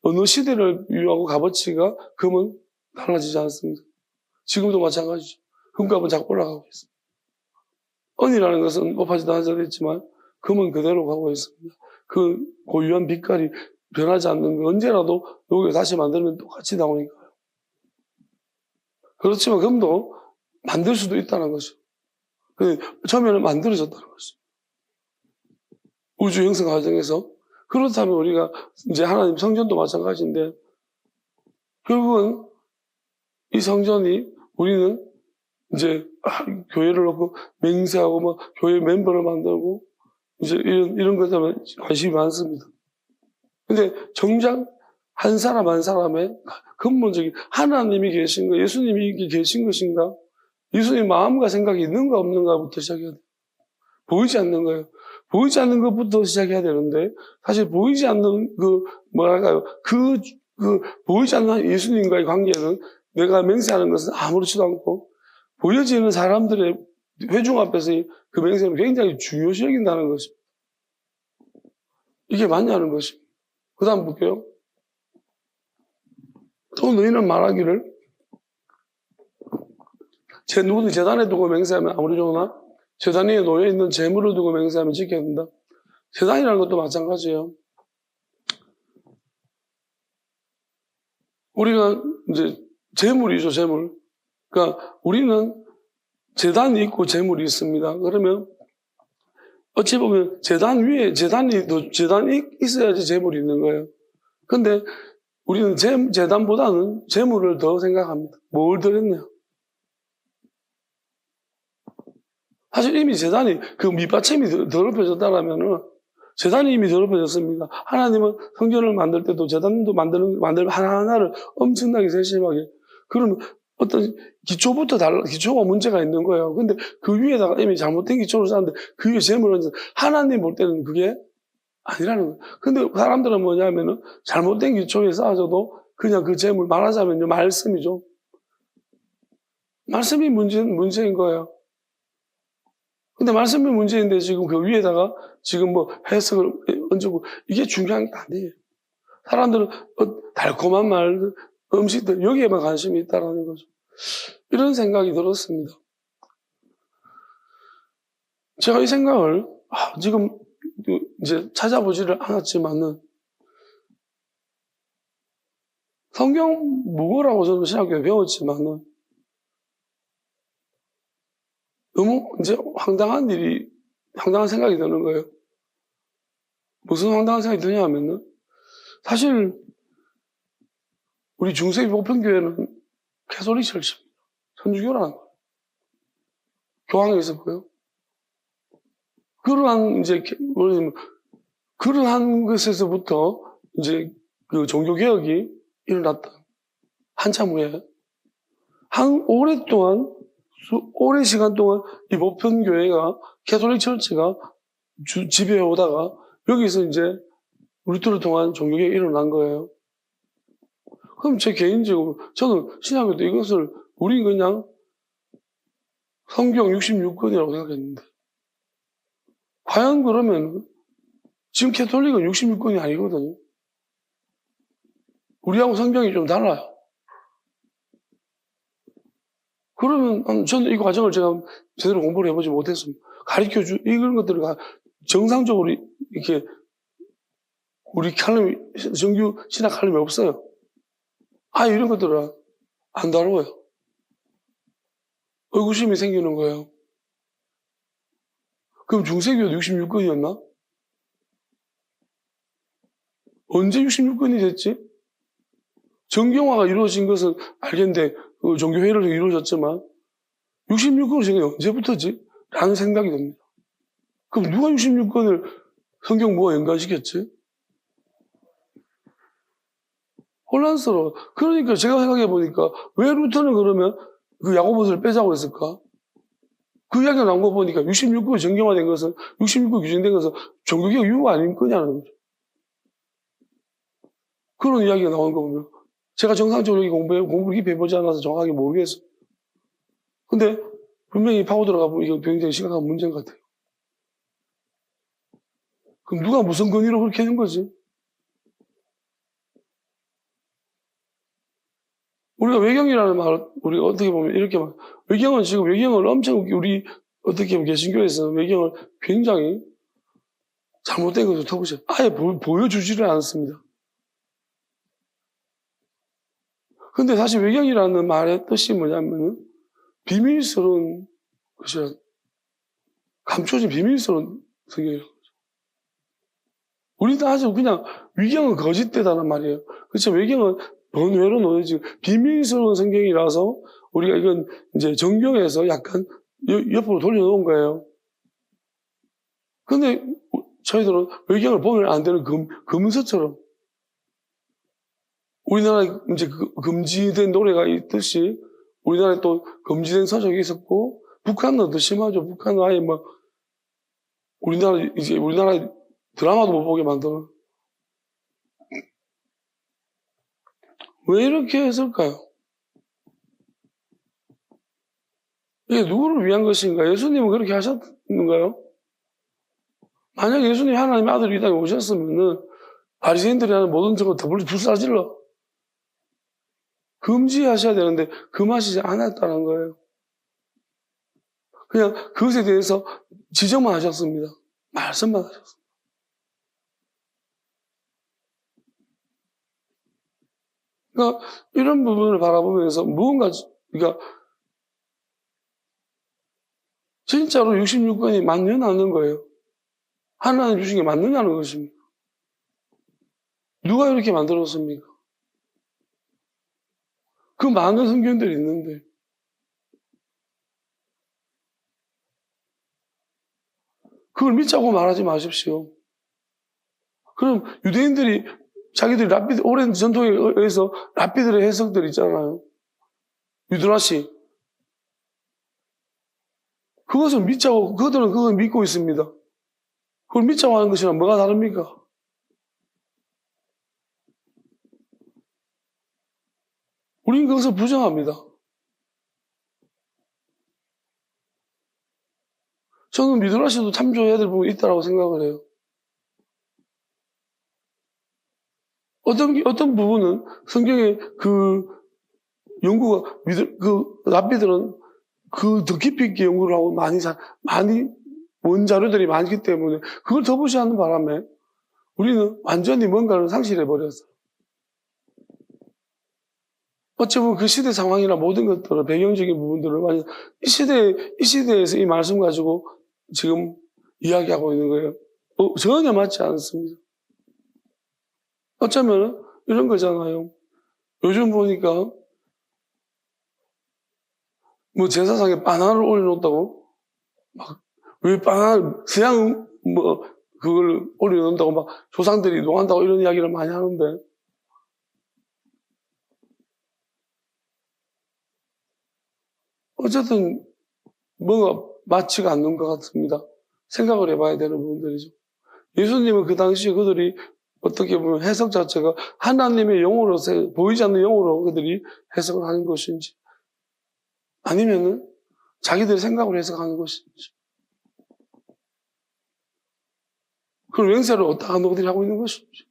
어느 시대를 비유하고 값어치가 금은 달라지지 않습니다. 지금도 마찬가지죠. 금값은 자꾸 올라가고 있습니다. 은이라는 것은 높아지다 낮아졌지만 금은 그대로 가고 있습니다. 그 고유한 빛깔이 변하지 않는 거, 언제라도 여기 다시 만들면 똑같이 나오니까요. 그렇지만 금도 만들 수도 있다는 거죠. 처음에는 만들어졌다는 거죠. 우주 형성 과정에서. 그렇다면 우리가 이제 하나님 성전도 마찬가지인데, 결국은 이 성전이 우리는 이제 교회를 놓고 맹세하고 교회 멤버를 만들고 이제 이런 것 때문에 관심이 많습니다. 근데 정작 한 사람 한 사람의 근본적인 하나님이 계신가, 예수님이 계신 것인가, 예수님 마음과 생각이 있는가 없는가부터 시작해야 돼요. 보이지 않는 거예요. 보이지 않는 것부터 시작해야 되는데, 사실 보이지 않는 보이지 않는 예수님과의 관계는 내가 맹세하는 것은 아무렇지도 않고, 보여지는 사람들의 회중 앞에서 그 맹세는 굉장히 중요시 여긴다는 것입니다. 이게 맞냐는 것입니다. 그 다음 볼게요. 또 너희는 말하기를, 누구든 제단에 두고 맹세하면 아무리 좋으나 제단 위에 놓여있는 재물을 두고 맹세하면 지켜야 된다. 제단이라는 것도 마찬가지예요. 우리가 이제 재물이죠, 재물. 그러니까 우리는 제단이 있고 재물이 있습니다. 그러면 어찌 보면 제단이 있어야지 재물이 있는 거예요. 근데 우리는 제단보다는 재물을 더 생각합니다. 뭘 더했네요. 사실 이미 제단이 그 밑받침이 더럽혀졌다라면은 제단이 이미 더럽혀졌습니다. 하나님은 성전을 만들 때도 제단도 만들 하나하나를 엄청나게 세심하게. 그러면 어떤 기초가 문제가 있는 거예요. 근데 그 위에다가 이미 잘못된 기초를 쌓는데 그 위에 재물을 하나님 볼 때는 그게 아니라는 거예요. 근데 사람들은 뭐냐면은 잘못된 기초에 쌓아져도 그냥 그 재물, 말하자면요, 말씀이죠. 말씀이 문제인 거예요. 근데 말씀이 문제인데 지금 그 위에다가 지금 해석을 얹고 이게 중요한 게 아니에요. 사람들은 달콤한 말, 음식들, 여기에만 관심이 있다라는 거죠. 이런 생각이 들었습니다. 제가 이 생각을, 지금 이제 찾아보지를 않았지만은, 성경 무고라고 저는 신학교에 배웠지만은, 너무 이제 황당한 생각이 드는 거예요. 무슨 황당한 생각이 드냐 하면은, 사실, 우리 중세기 보편교회는 캐톨릭 철치입니다. 천주교라는 거예요. 교황이 있었고요. 그러한 것에서부터 이제 그 종교개혁이 일어났다. 한참 후에. 오랜 시간 동안 이 보편교회가, 캐톨릭 철치가 지배해 오다가 여기서 이제 루터를 통한 종교개혁이 일어난 거예요. 그럼 제 개인적으로, 저는 신학교 때 이것을 우리 그냥 성경 66권이라고 생각했는데, 과연 그러면 지금 캐톨릭은 66권이 아니거든요. 우리하고 성경이 좀 달라요. 그러면 저는 이 과정을 제가 제대로 공부를 해보지 못했습니다. 이런 것들을 정상적으로 이렇게 우리 정규 신학 칼럼이 없어요. 이런 것들은 안 다루어요. 의구심이 생기는 거예요. 그럼 중세교도 66권이었나? 언제 66권이 됐지? 정경화가 이루어진 것은 알겠는데, 종교회의로 이루어졌지만, 66권을 정해 언제부터지? 라는 생각이 듭니다. 그럼 누가 66권을 성경 뭐와 연관시켰지? 혼란스러워. 그러니까 제가 생각해 보니까, 왜 루터는 그러면 그 야고보서를 빼자고 했을까? 그 이야기가 나온 거 보니까 66권이 정경화된 것은, 66권 규정된 것은 종교개혁 이유가 아닌 거냐는 거죠. 그런 이야기가 나온 거 보면, 제가 정상적으로 공부를 깊이 해보지 않아서 정확하게 모르겠어요. 근데 분명히 파고 들어가 보면 이거 굉장히 심각한 문제인 것 같아요. 그럼 누가 무슨 권위로 그렇게 하는 거지? 우리가 외경이라는 말, 우리가 어떻게 보면 이렇게 외경을 엄청 우리 어떻게 보면 개신교에서는 외경을 굉장히 잘못된 것으로 터부죠. 아예 보여주지를 않습니다. 근데 사실 외경이라는 말의 뜻이 뭐냐면은 비밀스러운 것이라, 감춰진 비밀스러운 성경이라고 하죠. 우리도 아주 그냥 위경은 거짓되다는 말이에요. 그렇죠. 외경은 번외로 놓여진 비밀스러운 성경이라서 우리가 이건 이제 정경에서 약간 옆으로 돌려놓은 거예요. 근데 저희들은 외경을 보면 안 되는 금서처럼, 우리나라에 이제 금지된 노래가 있듯이 우리나라에 또 금지된 서적이 있었고, 북한은 더 심하죠. 북한은 아예 우리나라 드라마도 못 보게 만드는. 왜 이렇게 했을까요? 이게 누구를 위한 것인가? 예수님은 그렇게 하셨는가요? 만약 예수님이 하나님의 아들이 이 땅에 오셨으면은 바리새인들이 하는 모든 저거 다 불사질러 금지하셔야 되는데 금하시지 않았다는 거예요. 그냥 그것에 대해서 지적만 하셨습니다. 말씀만 하셨습니다. 그러니까 이런 부분을 바라보면서 그러니까 진짜로 66권이 맞느냐는 거예요. 하나님 주신 게 맞느냐는 것입니다. 누가 이렇게 만들었습니까? 그 많은 성경들이 있는데. 그걸 믿자고 말하지 마십시오. 그럼 유대인들이 자기들이 오랜 전통에 의해서 랍비들의 해석들 있잖아요. 유드라시. 그들은 그걸 믿고 있습니다. 그걸 믿자고 하는 것이랑 뭐가 다릅니까? 우리는 그것을 부정합니다. 저는 미드라시도 참조해야 될 부분이 있다고 생각을 해요. 어떤 부분은 성경에 그 연구가, 랍비들은 더 깊이 있게 연구를 하고 많이 원자료들이 많기 때문에 그걸 더 무시하는 바람에 우리는 완전히 뭔가를 상실해버렸어요. 어쩌면 그 시대 상황이나 모든 것들을, 배경적인 부분들을 완전 이 시대에서 이 말씀 가지고 지금 이야기하고 있는 거예요. 전혀 맞지 않습니다. 어쩌면 이런 거잖아요. 요즘 보니까 뭐 제사상에 바나나를 올려놓는다고 왜 서양 그걸 올려놓는다고 막 조상들이 농한다고 이런 이야기를 많이 하는데 어쨌든 뭐가 맞지가 않는 것 같습니다. 생각을 해봐야 되는 부분들이죠. 예수님은 그 당시에 그들이 어떻게 보면 해석 자체가 하나님의 영으로서 보이지 않는 영으로 그들이 해석을 하는 것인지 아니면은 자기들의 생각으로 해석하는 것인지 그런 맹세를 어떠한 놈들이 하고 있는 것인지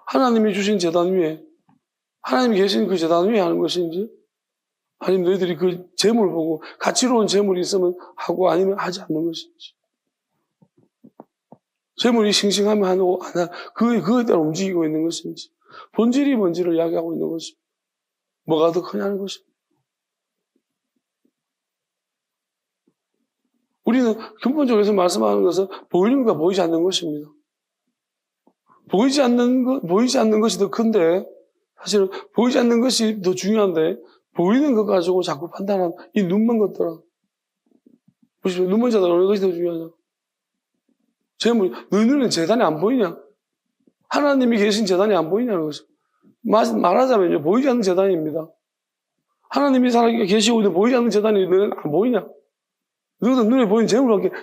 하나님이 주신 재단 위에 하나님이 계신 그 재단 위에 하는 것인지 아니면 너희들이 그 재물 보고 가치로운 재물이 있으면 하고 아니면 하지 않는 것인지 재물이 싱싱하면 하고 그거에 따라 움직이고 있는 것인지 본질이 뭔지를 이야기하고 있는 것입니다. 뭐가 더 크냐는 것입니다. 우리는 근본적으로 말씀하는 것은 보이는 것과 보이지 않는 것입니다. 보이지 않는 것이 더 큰데, 사실은 보이지 않는 것이 더 중요한데, 보이는 것 가지고 자꾸 판단한 이 눈먼 것들은, 보십시오. 눈먼 자들은 어느 것이 더 중요하냐? 너희 눈에 재단이 안 보이냐? 하나님이 계신 재단이 안 보이냐는 것이죠. 말하자면요, 보이지 않는 재단입니다. 하나님이 살아 계시고 있는 보이지 않는 재단이 너는 안 보이냐? 너희들 눈에 보이는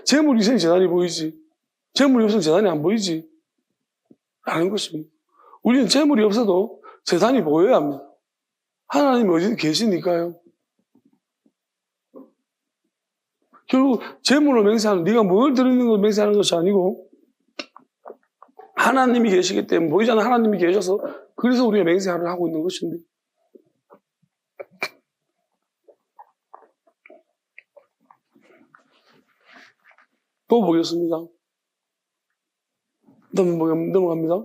재물이 있으면 재단이 보이지. 재물이 없으면 재단이 안 보이지. 라는 것입니다. 우리는 재물이 없어도 재단이 보여야 합니다. 하나님이 어디 계시니까요. 결국 재물로 맹세하는, 네가 뭘 드리는 걸 맹세하는 것이 아니고 하나님이 계시기 때문에 보이지 않는 하나님이 계셔서 그래서 우리가 맹세를 하고 있는 것인데 또 보겠습니다. 넘어갑니다.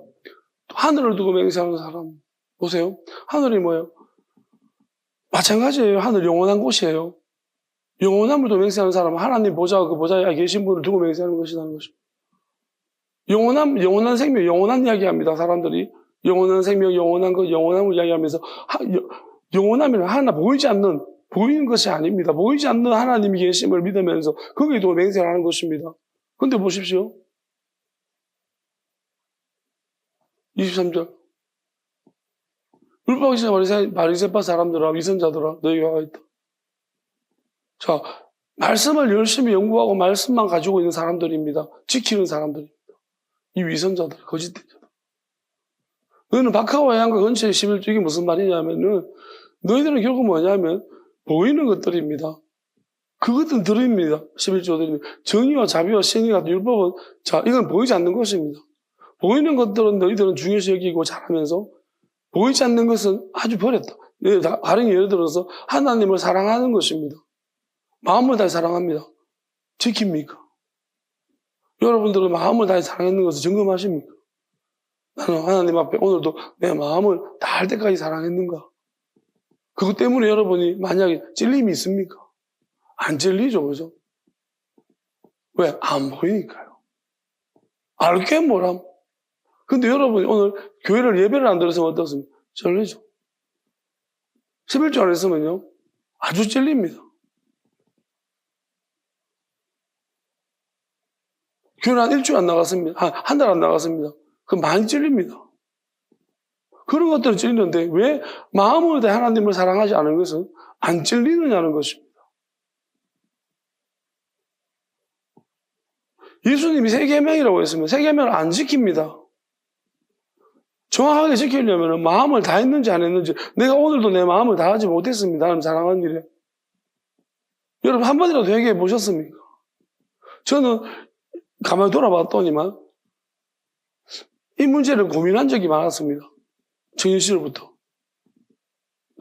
하늘을 두고 맹세하는 사람 보세요. 하늘이 뭐예요? 마찬가지예요. 하늘 영원한 곳이에요. 영원함을 두고 맹세하는 사람은 하나님 그 보좌에 계신 분을 두고 맹세하는 것이라는 것입니다. 영원한 생명, 영원한 이야기합니다. 사람들이 영원한 생명, 영원한 것, 영원함을 이야기하면서 영원함이란 하나 보이는 것이 아닙니다. 보이지 않는 하나님이 계심을 믿으면서 거기에 두고 맹세를 하는 것입니다. 근데 보십시오. 23절. 율법학 지자 바리새파 사람들아, 위선자들아, 너희가 와 있다. 자, 말씀을 열심히 연구하고 말씀만 가지고 있는 사람들입니다. 지키는 사람들입니다. 이 위선자들, 거짓대자들. 너희는 박하와 양과 근처의 11조, 이게 무슨 말이냐면은, 너희들은 결국 뭐냐면, 보이는 것들입니다. 그것들은 들입니다. 11조들입니다. 정의와 자비와 신의 같은 율법은, 자, 이건 보이지 않는 것입니다. 보이는 것들은 너희들은 중요시 여기고 잘하면서, 보이지 않는 것은 아주 버렸다. 다른 예를 들어서, 하나님을 사랑하는 것입니다. 마음을 다해 사랑합니다. 지킵니까? 여러분들은 마음을 다해 사랑했는 것을 점검하십니까? 나는 하나님 앞에 오늘도 내 마음을 다할 때까지 사랑했는가? 그것 때문에 여러분이 만약에 찔림이 있습니까? 안 찔리죠, 그죠? 왜? 안 보이니까요. 알게 뭐람? 근데 여러분이 오늘 교회를 예배를 안 들었으면 어떻습니까? 찔리죠. 11조 안 했으면요, 아주 찔립니다. 교회를 한 일주일 안 나갔습니다. 한 달 안 나갔습니다. 그럼 많이 찔립니다. 그런 것들은 찔리는데 왜 마음으로 하나님을 사랑하지 않은 것은 안 찔리느냐는 것입니다. 예수님이 세계명이라고 했으면 세계명을 안 지킵니다. 정확하게 지키려면 마음을 다 했는지 안 했는지 내가 오늘도 내 마음을 다하지 못했습니다. 하나님 사랑하는 일에. 여러분 한 번이라도 회개해 보셨습니까? 저는 가만히 돌아봤더니만 이 문제를 고민한 적이 많았습니다. 청년 시절부터.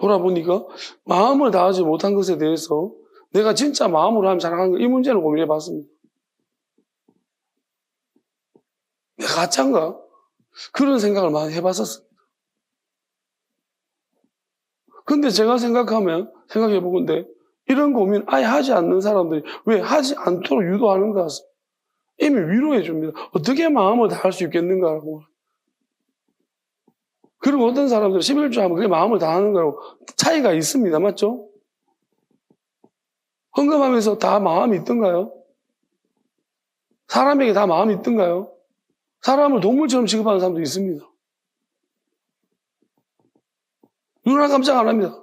돌아보니까 마음을 다하지 못한 것에 대해서 내가 진짜 마음으로 하면 잘하는 거, 이 문제를 고민해 봤습니다. 내가 가짜인가? 그런 생각을 많이 해봤었습니다. 근데 제가 생각해 보건데, 이런 고민 아예 하지 않는 사람들이 왜 하지 않도록 유도하는가? 이미 위로해 줍니다. 어떻게 마음을 다할 수 있겠는가라고. 그리고 어떤 사람들은 11조 하면 그게 마음을 다하는 거라고 차이가 있습니다. 맞죠? 헌금하면서 다 마음이 있던가요? 사람에게 다 마음이 있던가요? 사람을 동물처럼 취급하는 사람도 있습니다. 눈 하나 깜짝 안 합니다.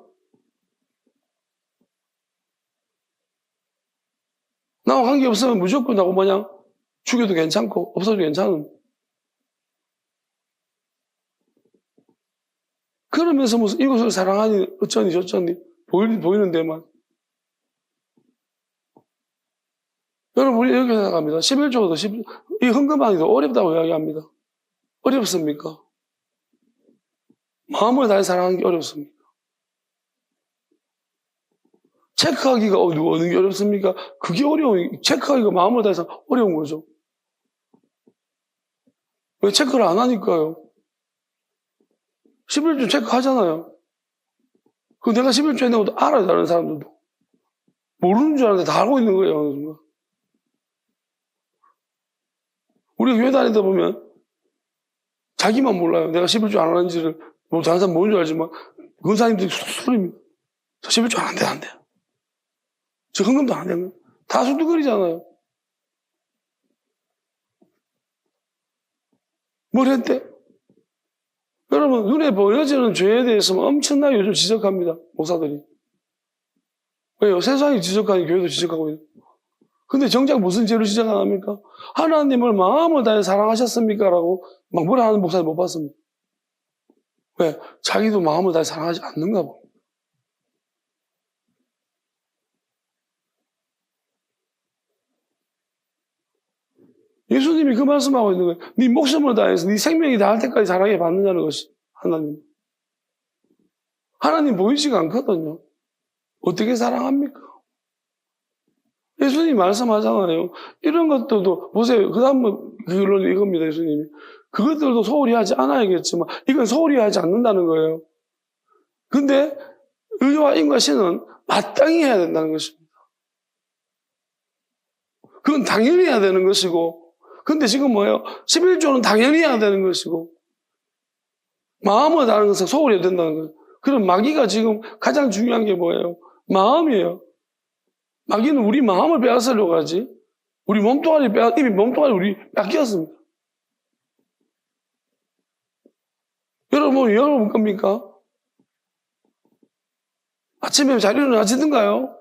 나와 관계 없으면 무조건 나고 뭐냐? 죽여도 괜찮고 없어도 괜찮은. 그러면서 무슨 이것을 사랑하니 어쩌니 저쩌니 보이는 데만. 여러분 우리 이렇게 생각합니다. 11조도 이 헌금하기도 어렵다고 이야기합니다. 어렵습니까? 마음을 다해 사랑하는 게 어렵습니까? 체크하기가 어느 게 어렵습니까? 그게 체크하기가 마음을 다해서 어려운 거죠. 왜 체크를 안 하니까요? 11조 체크하잖아요. 그 내가 11조 했는 것도 알아요, 다른 사람들도. 모르는 줄 알았는데 다 알고 있는 거예요, 어느 순간. 우리가 교회 다니다 보면 자기만 몰라요. 내가 11조 안 하는지를, 뭐 다른 사람 모르는 줄 알지만, 근사님들이 소리입니다. 저 11조 안 돼요. 저 헌금도 안 돼요. 다 수두거리잖아요. 뭘 했대? 여러분, 눈에 보여지는 죄에 대해서는 엄청나게 요즘 지적합니다. 목사들이. 왜요? 세상이 지적하니 교회도 지적하고 있는. 근데 정작 무슨 죄를 지적 안 합니까? 하나님을 마음을 다해 사랑하셨습니까? 라고 막 뭐라 하는 목사님 못 봤습니다. 왜? 자기도 마음을 다해 사랑하지 않는가 봐. 예수님이 그 말씀하고 있는 거예요. 네 목숨을 다해서 네 생명이 다할 때까지 사랑해 받는다는 것이 하나님. 하나님 보이지가 않거든요. 어떻게 사랑합니까? 예수님이 말씀하잖아요. 이런 것들도 보세요. 그 다음 결론이 이겁니다. 예수님이. 그것들도 소홀히 하지 않아야겠지만 이건 소홀히 하지 않는다는 거예요. 근데 의와 인과 신은 마땅히 해야 된다는 것입니다. 그건 당연히 해야 되는 것이고, 근데 지금 뭐예요? 11조는 당연히 해야 되는 것이고, 마음을 다하는 것은 소홀히 해야 된다는 거예요. 그럼 마귀가 지금 가장 중요한 게 뭐예요? 마음이에요. 마귀는 우리 마음을 빼앗으려고 하지, 우리 몸뚱아리 이미 몸뚱아리 우리 뺏겼습니다. 여러분 겁니까? 아침에 잘 일어나시던가요?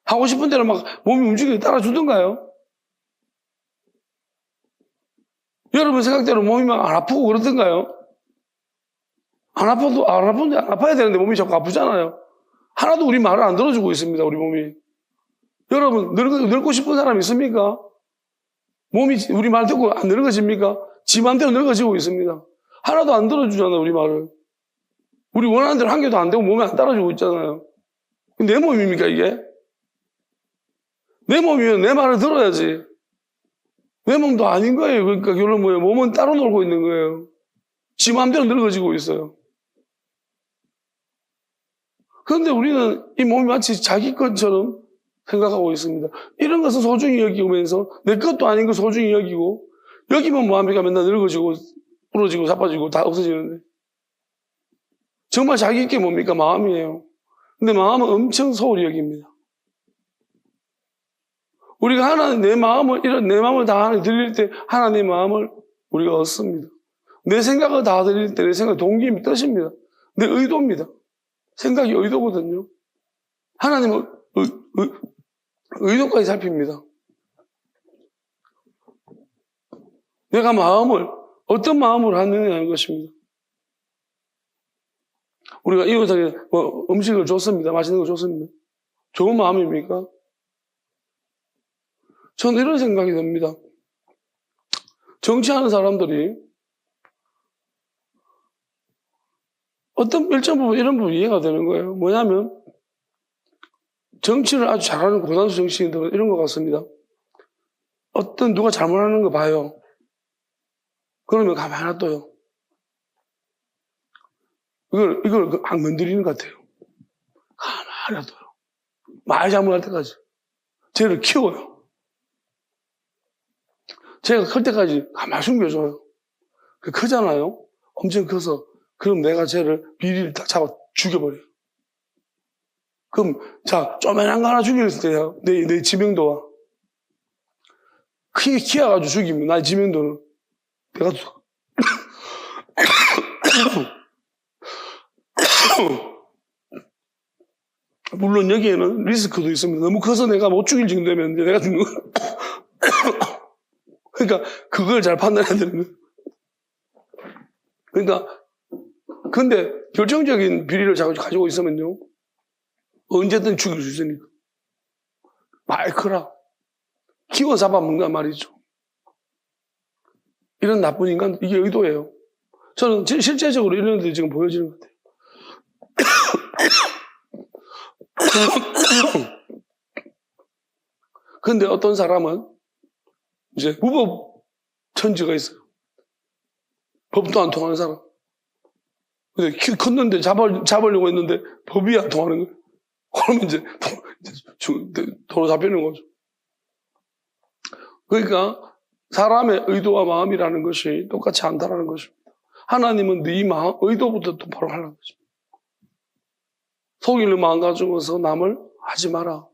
하고 싶은 대로 막 몸이 움직이게 따라주던가요? 여러분 생각대로 몸이 막 안 아프고 그러던가요? 안 아파야 되는데 몸이 자꾸 아프잖아요. 하나도 우리 말을 안 들어주고 있습니다, 우리 몸이. 여러분, 늙고 싶은 사람 있습니까? 몸이 우리 말 듣고 안 늙어집니까? 지 맘대로 늙어지고 있습니다. 하나도 안 들어주잖아요, 우리 말을. 우리 원하는 대로 한 개도 안 되고 몸이 안 따라주고 있잖아요. 내 몸입니까, 이게? 내 몸이면 내 말을 들어야지. 내 몸도 아닌 거예요. 그러니까 결론 뭐예요? 몸은 따로 놀고 있는 거예요. 지 맘대로 늙어지고 있어요. 그런데 우리는 이 몸이 마치 자기 것처럼 생각하고 있습니다. 이런 것은 소중히 여기면서 내 것도 아닌 거 소중히 여기고, 여기면 뭐합니까? 맨날 늙어지고 부러지고 자빠지고 다 없어지는데. 정말 자기 게 뭡니까? 마음이에요. 근데 마음은 엄청 소홀히 여깁니다. 우리가 하나님 내 마음을 다 드릴 때 하나님의 마음을 우리가 얻습니다. 내 생각을 다 드릴 때 내 생각 동기입니다. 뜻입니다. 내 의도입니다. 생각이 의도거든요. 하나님은 의도까지 살핍니다. 내가 어떤 마음으로 하느냐는 것입니다. 우리가 이웃에게 음식을 줬습니다. 맛있는 거 줬습니다. 좋은 마음입니까? 저는 이런 생각이 듭니다. 정치하는 사람들이 어떤 일정 부분 이런 부분 이해가 되는 거예요. 뭐냐면 정치를 아주 잘하는 고단수 정치인들은 이런 것 같습니다. 어떤 누가 잘못하는 거 봐요. 그러면 가만히 놔둬요. 이걸 안 건드리는 것 같아요. 가만히 놔둬요. 많이 잘못할 때까지. 쟤를 키워요. 쟤가 클 때까지 가만히 숨겨줘요. 크잖아요. 엄청 커서. 그럼 내가 쟤를 비리를 딱 잡아 죽여버려요. 그럼, 자, 쪼매난 거 하나 죽였을 때야. 내 지명도와. 크게 키워가지고 죽이면, 나의 지명도는. 내가, 물론 여기에는 리스크도 있습니다. 너무 커서 내가 못 죽일 정도면 이제 내가 죽는 거야. 그러니까, 그걸 잘 판단해야 되는 거예요. 그러니까, 근데 결정적인 비리를 가지고 있으면요. 언제든 죽일 수 있으니까. 말 커라. 키워 잡아먹는단 말이죠. 이런 나쁜 인간, 이게 의도예요. 저는 실제적으로 이런 애들이 지금 보여지는 것 같아요. 근데 어떤 사람은 이제 무법 천지가 있어요. 법도 안 통하는 사람. 근데 키 컸는데 잡으려고 했는데 법이 안 통하는 거예요. 그러면 이제 도로 잡히는 거죠. 그러니까 사람의 의도와 마음이라는 것이 똑같지 않다라는 것입니다. 하나님은 네 마음, 의도부터 똑바로 하라는 것입니다. 속이는 마음 가지고서 남을 하지 마라.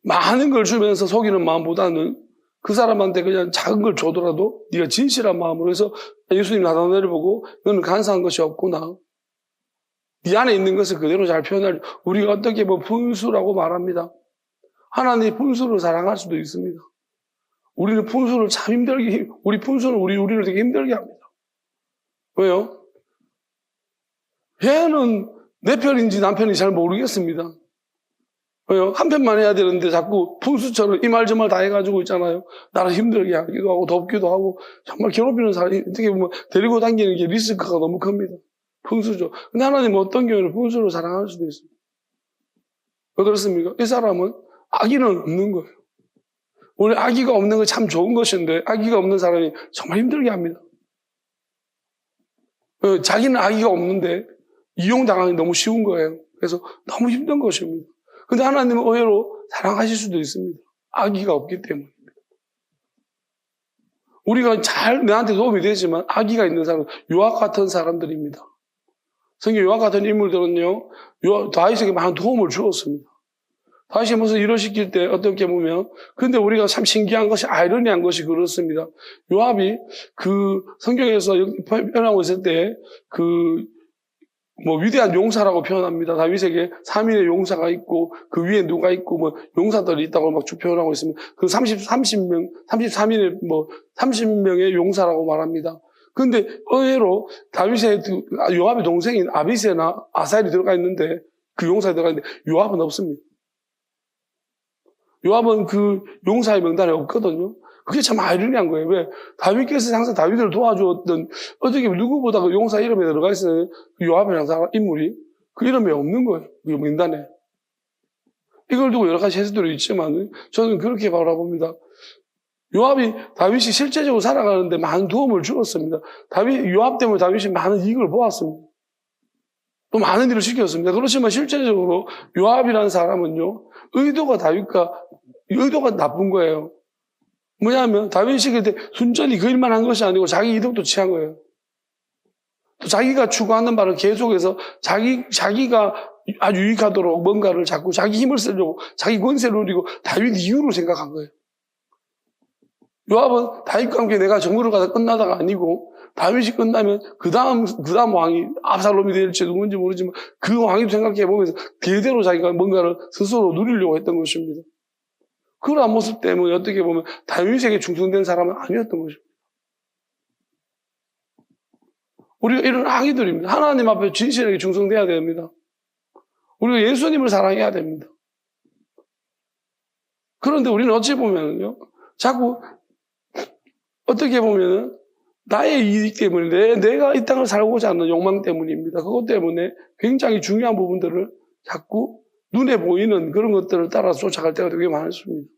많은 걸 주면서 속이는 마음보다는 그 사람한테 그냥 작은 걸 줘더라도 네가 진실한 마음으로 해서 예수님 나타내를 보고 너는 간사한 것이 없구나. 네 안에 있는 것을 그대로 잘 표현할 우리가 어떻게 분수라고 말합니다. 하나님이 분수를 사랑할 수도 있습니다. 우리는 분수를 참 힘들게 우리 분수는 우리를 되게 힘들게 합니다. 왜요? 얘는 내 편인지 남편인지 잘 모르겠습니다. 왜요? 한 편만 해야 되는데 자꾸 분수처럼 이 말 저 말 다 해가지고 있잖아요. 나를 힘들게 하기도 하고 덥기도 하고 정말 괴롭히는 사람이 어떻게 보면 데리고 다니는 게 리스크가 너무 큽니다. 분수죠. 근데 하나님은 어떤 경우에는 분수를 사랑할 수도 있습니다. 왜 그렇습니까? 이 사람은 악의는 없는 거예요. 원래 악의가 없는 건 참 좋은 것인데 악의가 없는 사람이 정말 힘들게 합니다. 자기는 악의가 없는데 이용당하기 너무 쉬운 거예요. 그래서 너무 힘든 것입니다. 근데 하나님은 의외로 사랑하실 수도 있습니다. 악의가 없기 때문입니다. 우리가 잘 내한테 도움이 되지만 악의가 있는 사람은 요압 같은 사람들입니다. 성경 요압 같은 인물들은요, 다윗에게 많은 도움을 주었습니다. 다윗이 무슨 일을 시킬 때 어떻게 보면, 근데 우리가 참 신기한 것이, 아이러니한 것이 그렇습니다. 요압이 그 성경에서 표현하고 있을 때, 위대한 용사라고 표현합니다. 다윗에게 3인의 용사가 있고, 그 위에 누가 있고, 용사들이 있다고 막 표현하고 있습니다. 그 33인의, 30명의 용사라고 말합니다. 근데 의외로 다윗의 요압의 동생인 아비새나 아사엘이 들어가 있는데, 그 용사에 들어가 있는데, 요압은 없습니다. 요압은 그 용사의 명단에 없거든요. 그게 참 아이러니한 거예요. 왜? 다윗께서 항상 다윗을 도와주었던, 어떻게 누구보다 그 용사 이름에 들어가 있어요. 그 요압이라는 인물이. 그 이름에 없는 거예요. 그 명단에. 이걸 두고 여러 가지 해석들이 있지만, 저는 그렇게 바라봅니다. 요압이 다윗이 실제적으로 살아가는데 많은 도움을 주었습니다. 요압 때문에 다윗이 많은 이익을 보았습니다. 또 많은 일을 시켰습니다. 그렇지만 실제적으로 요압이라는 사람은요, 의도가 나쁜 거예요. 뭐냐면 다윗이 시킬 때 순전히 그 일만 한 것이 아니고 자기 이득도 취한 거예요. 또 자기가 추구하는 바를 계속해서 자기가 아주 유익하도록 뭔가를 자꾸 자기 힘을 쓰려고 자기 권세를 누리고 다윗 이유로 생각한 거예요. 요압은 다윗과 함께 내가 정부를 가다 끝나다가 아니고 다윗이 끝나면 그 다음 왕이 압살롬이 될지 누군지 모르지만 그 왕이 생각해 보면서 대대로 자기가 뭔가를 스스로 누리려고 했던 것입니다. 그러한 모습 때문에 어떻게 보면 다윗에게 충성된 사람은 아니었던 것입니다. 우리가 이런 악의들입니다. 하나님 앞에 진실하게 충성돼야 됩니다. 우리가 예수님을 사랑해야 됩니다. 그런데 우리는 어찌 보면요, 자꾸 어떻게 보면은 나의 이익 때문에 내가 이 땅을 살고자 하는 욕망 때문입니다. 그것 때문에 굉장히 중요한 부분들을 자꾸 눈에 보이는 그런 것들을 따라서 쫓아갈 때가 되게 많습니다.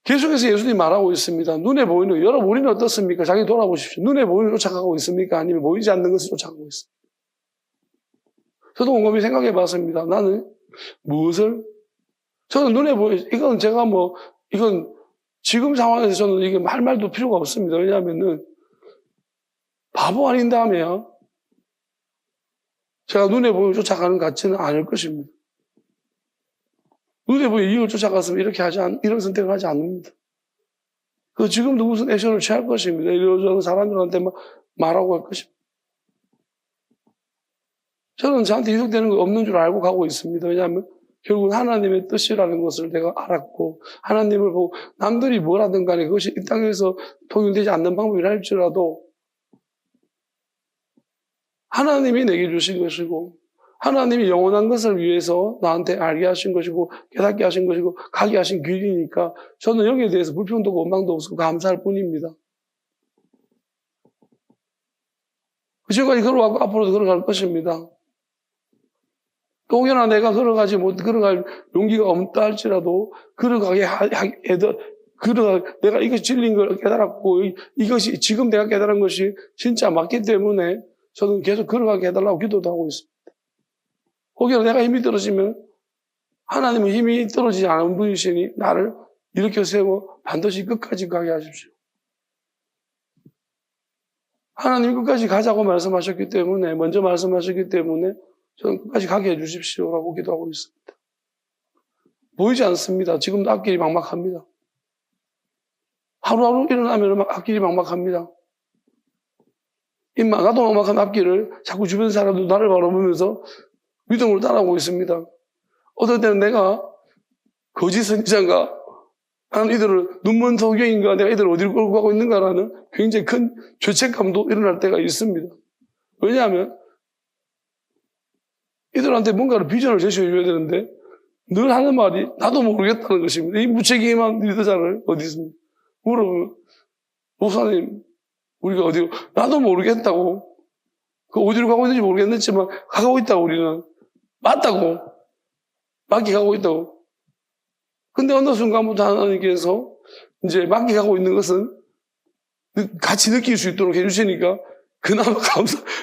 계속해서 예수님이 말하고 있습니다. 눈에 보이는, 여러분 우리는 어떻습니까? 자기 돌아보십시오. 눈에 보이는 걸 쫓아가고 있습니까? 아니면 보이지 않는 것을 쫓아가고 있습니까? 저도 곰곰이 생각해 봤습니다. 나는 무엇을, 저는 눈에 이건 제가 이건 지금 상황에서 저는 이게 할 말도 필요가 없습니다. 왜냐하면은 바보 아닌다면 제가 눈에 보이는 걸 쫓아가는 것 같지는 않을 것입니다. 눈에 보이는 이익을 쫓아갔으면 이런 선택을 하지 않습니다. 지금도 무슨 액션을 취할 것입니다. 이러저러 사람들한테 말하고 할 것입니다. 저는 저한테 유혹되는 거 없는 줄 알고 가고 있습니다. 왜냐하면 결국 하나님의 뜻이라는 것을 내가 알았고, 하나님을 보고 남들이 뭐라든 간에 그것이 이 땅에서 통용되지 않는 방법이라 할지라도 하나님이 내게 주신 것이고, 하나님이 영원한 것을 위해서 나한테 알게 하신 것이고 깨닫게 하신 것이고 가게 하신 길이니까 저는 여기에 대해서 불평도 없고 원망도 없고 감사할 뿐입니다. 지금까지 걸어가고 앞으로도 걸어갈 것입니다. 또 혹여나 내가 걸어갈 용기가 없다 할지라도 내가 이것이 진리인 걸 깨달았고 이것이 지금 내가 깨달은 것이 진짜 맞기 때문에 저는 계속 걸어가게 해달라고 기도도 하고 있습니다. 혹여나 내가 힘이 떨어지면 하나님은 힘이 떨어지지 않은 분이시니 나를 일으켜 세워 반드시 끝까지 가게 하십시오. 하나님이 끝까지 가자고 말씀하셨기 때문에, 먼저 말씀하셨기 때문에 저는 끝까지 가게 해주십시오라고 기도하고 있습니다. 보이지 않습니다. 지금도 앞길이 막막합니다. 하루하루 일어나면 앞길이 막막합니다. 나도 막막한 앞길을 자꾸 주변 사람도 나를 바라보면서 믿음으로 따라오고 있습니다. 어떨 때는 내가 거짓 선지자인가? 나는 이들을 눈먼 소경인가? 내가 이들을 어디로 끌고 가고 있는가라는 굉장히 큰 죄책감도 일어날 때가 있습니다. 왜냐하면 이들한테 뭔가를 비전을 제시해 줘야 되는데 늘 하는 말이 나도 모르겠다는 것입니다. 이 무책임한 리더자를 어디 있습니까? 물어보면 목사님 우리가 어디로 나도 모르겠다고 어디로 가고 있는지 모르겠지만 가고 있다고 우리는 맞다고 맞게 가고 있다고. 근데 어느 순간부터 하나님께서 이제 맞게 가고 있는 것은 같이 느낄 수 있도록 해주시니까 그나마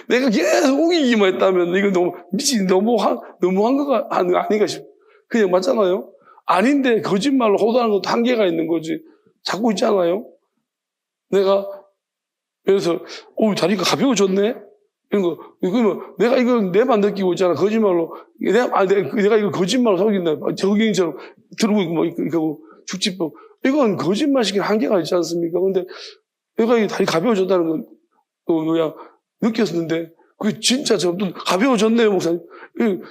내가 계속 우기기만 했다면 이거 너무한 거가 아닌가 싶어. 그냥 맞잖아요. 아닌데 거짓말로 호도하는 것도 한계가 있는 거지. 자꾸 있잖아요. 내가 그래서 다리가 가벼워졌네. 이런 거 그러면 내가 이걸 내만 느끼고 있잖아. 거짓말로 내가 이거 거짓말로 속인다. 적용처럼 들고 있고 축지법 이건 거짓말시키는 한계가 있지 않습니까? 근데 내가 이 다리 가벼워졌다는 건 그냥 느꼈었는데 그게 진짜 저도 가벼워졌네요, 목사님.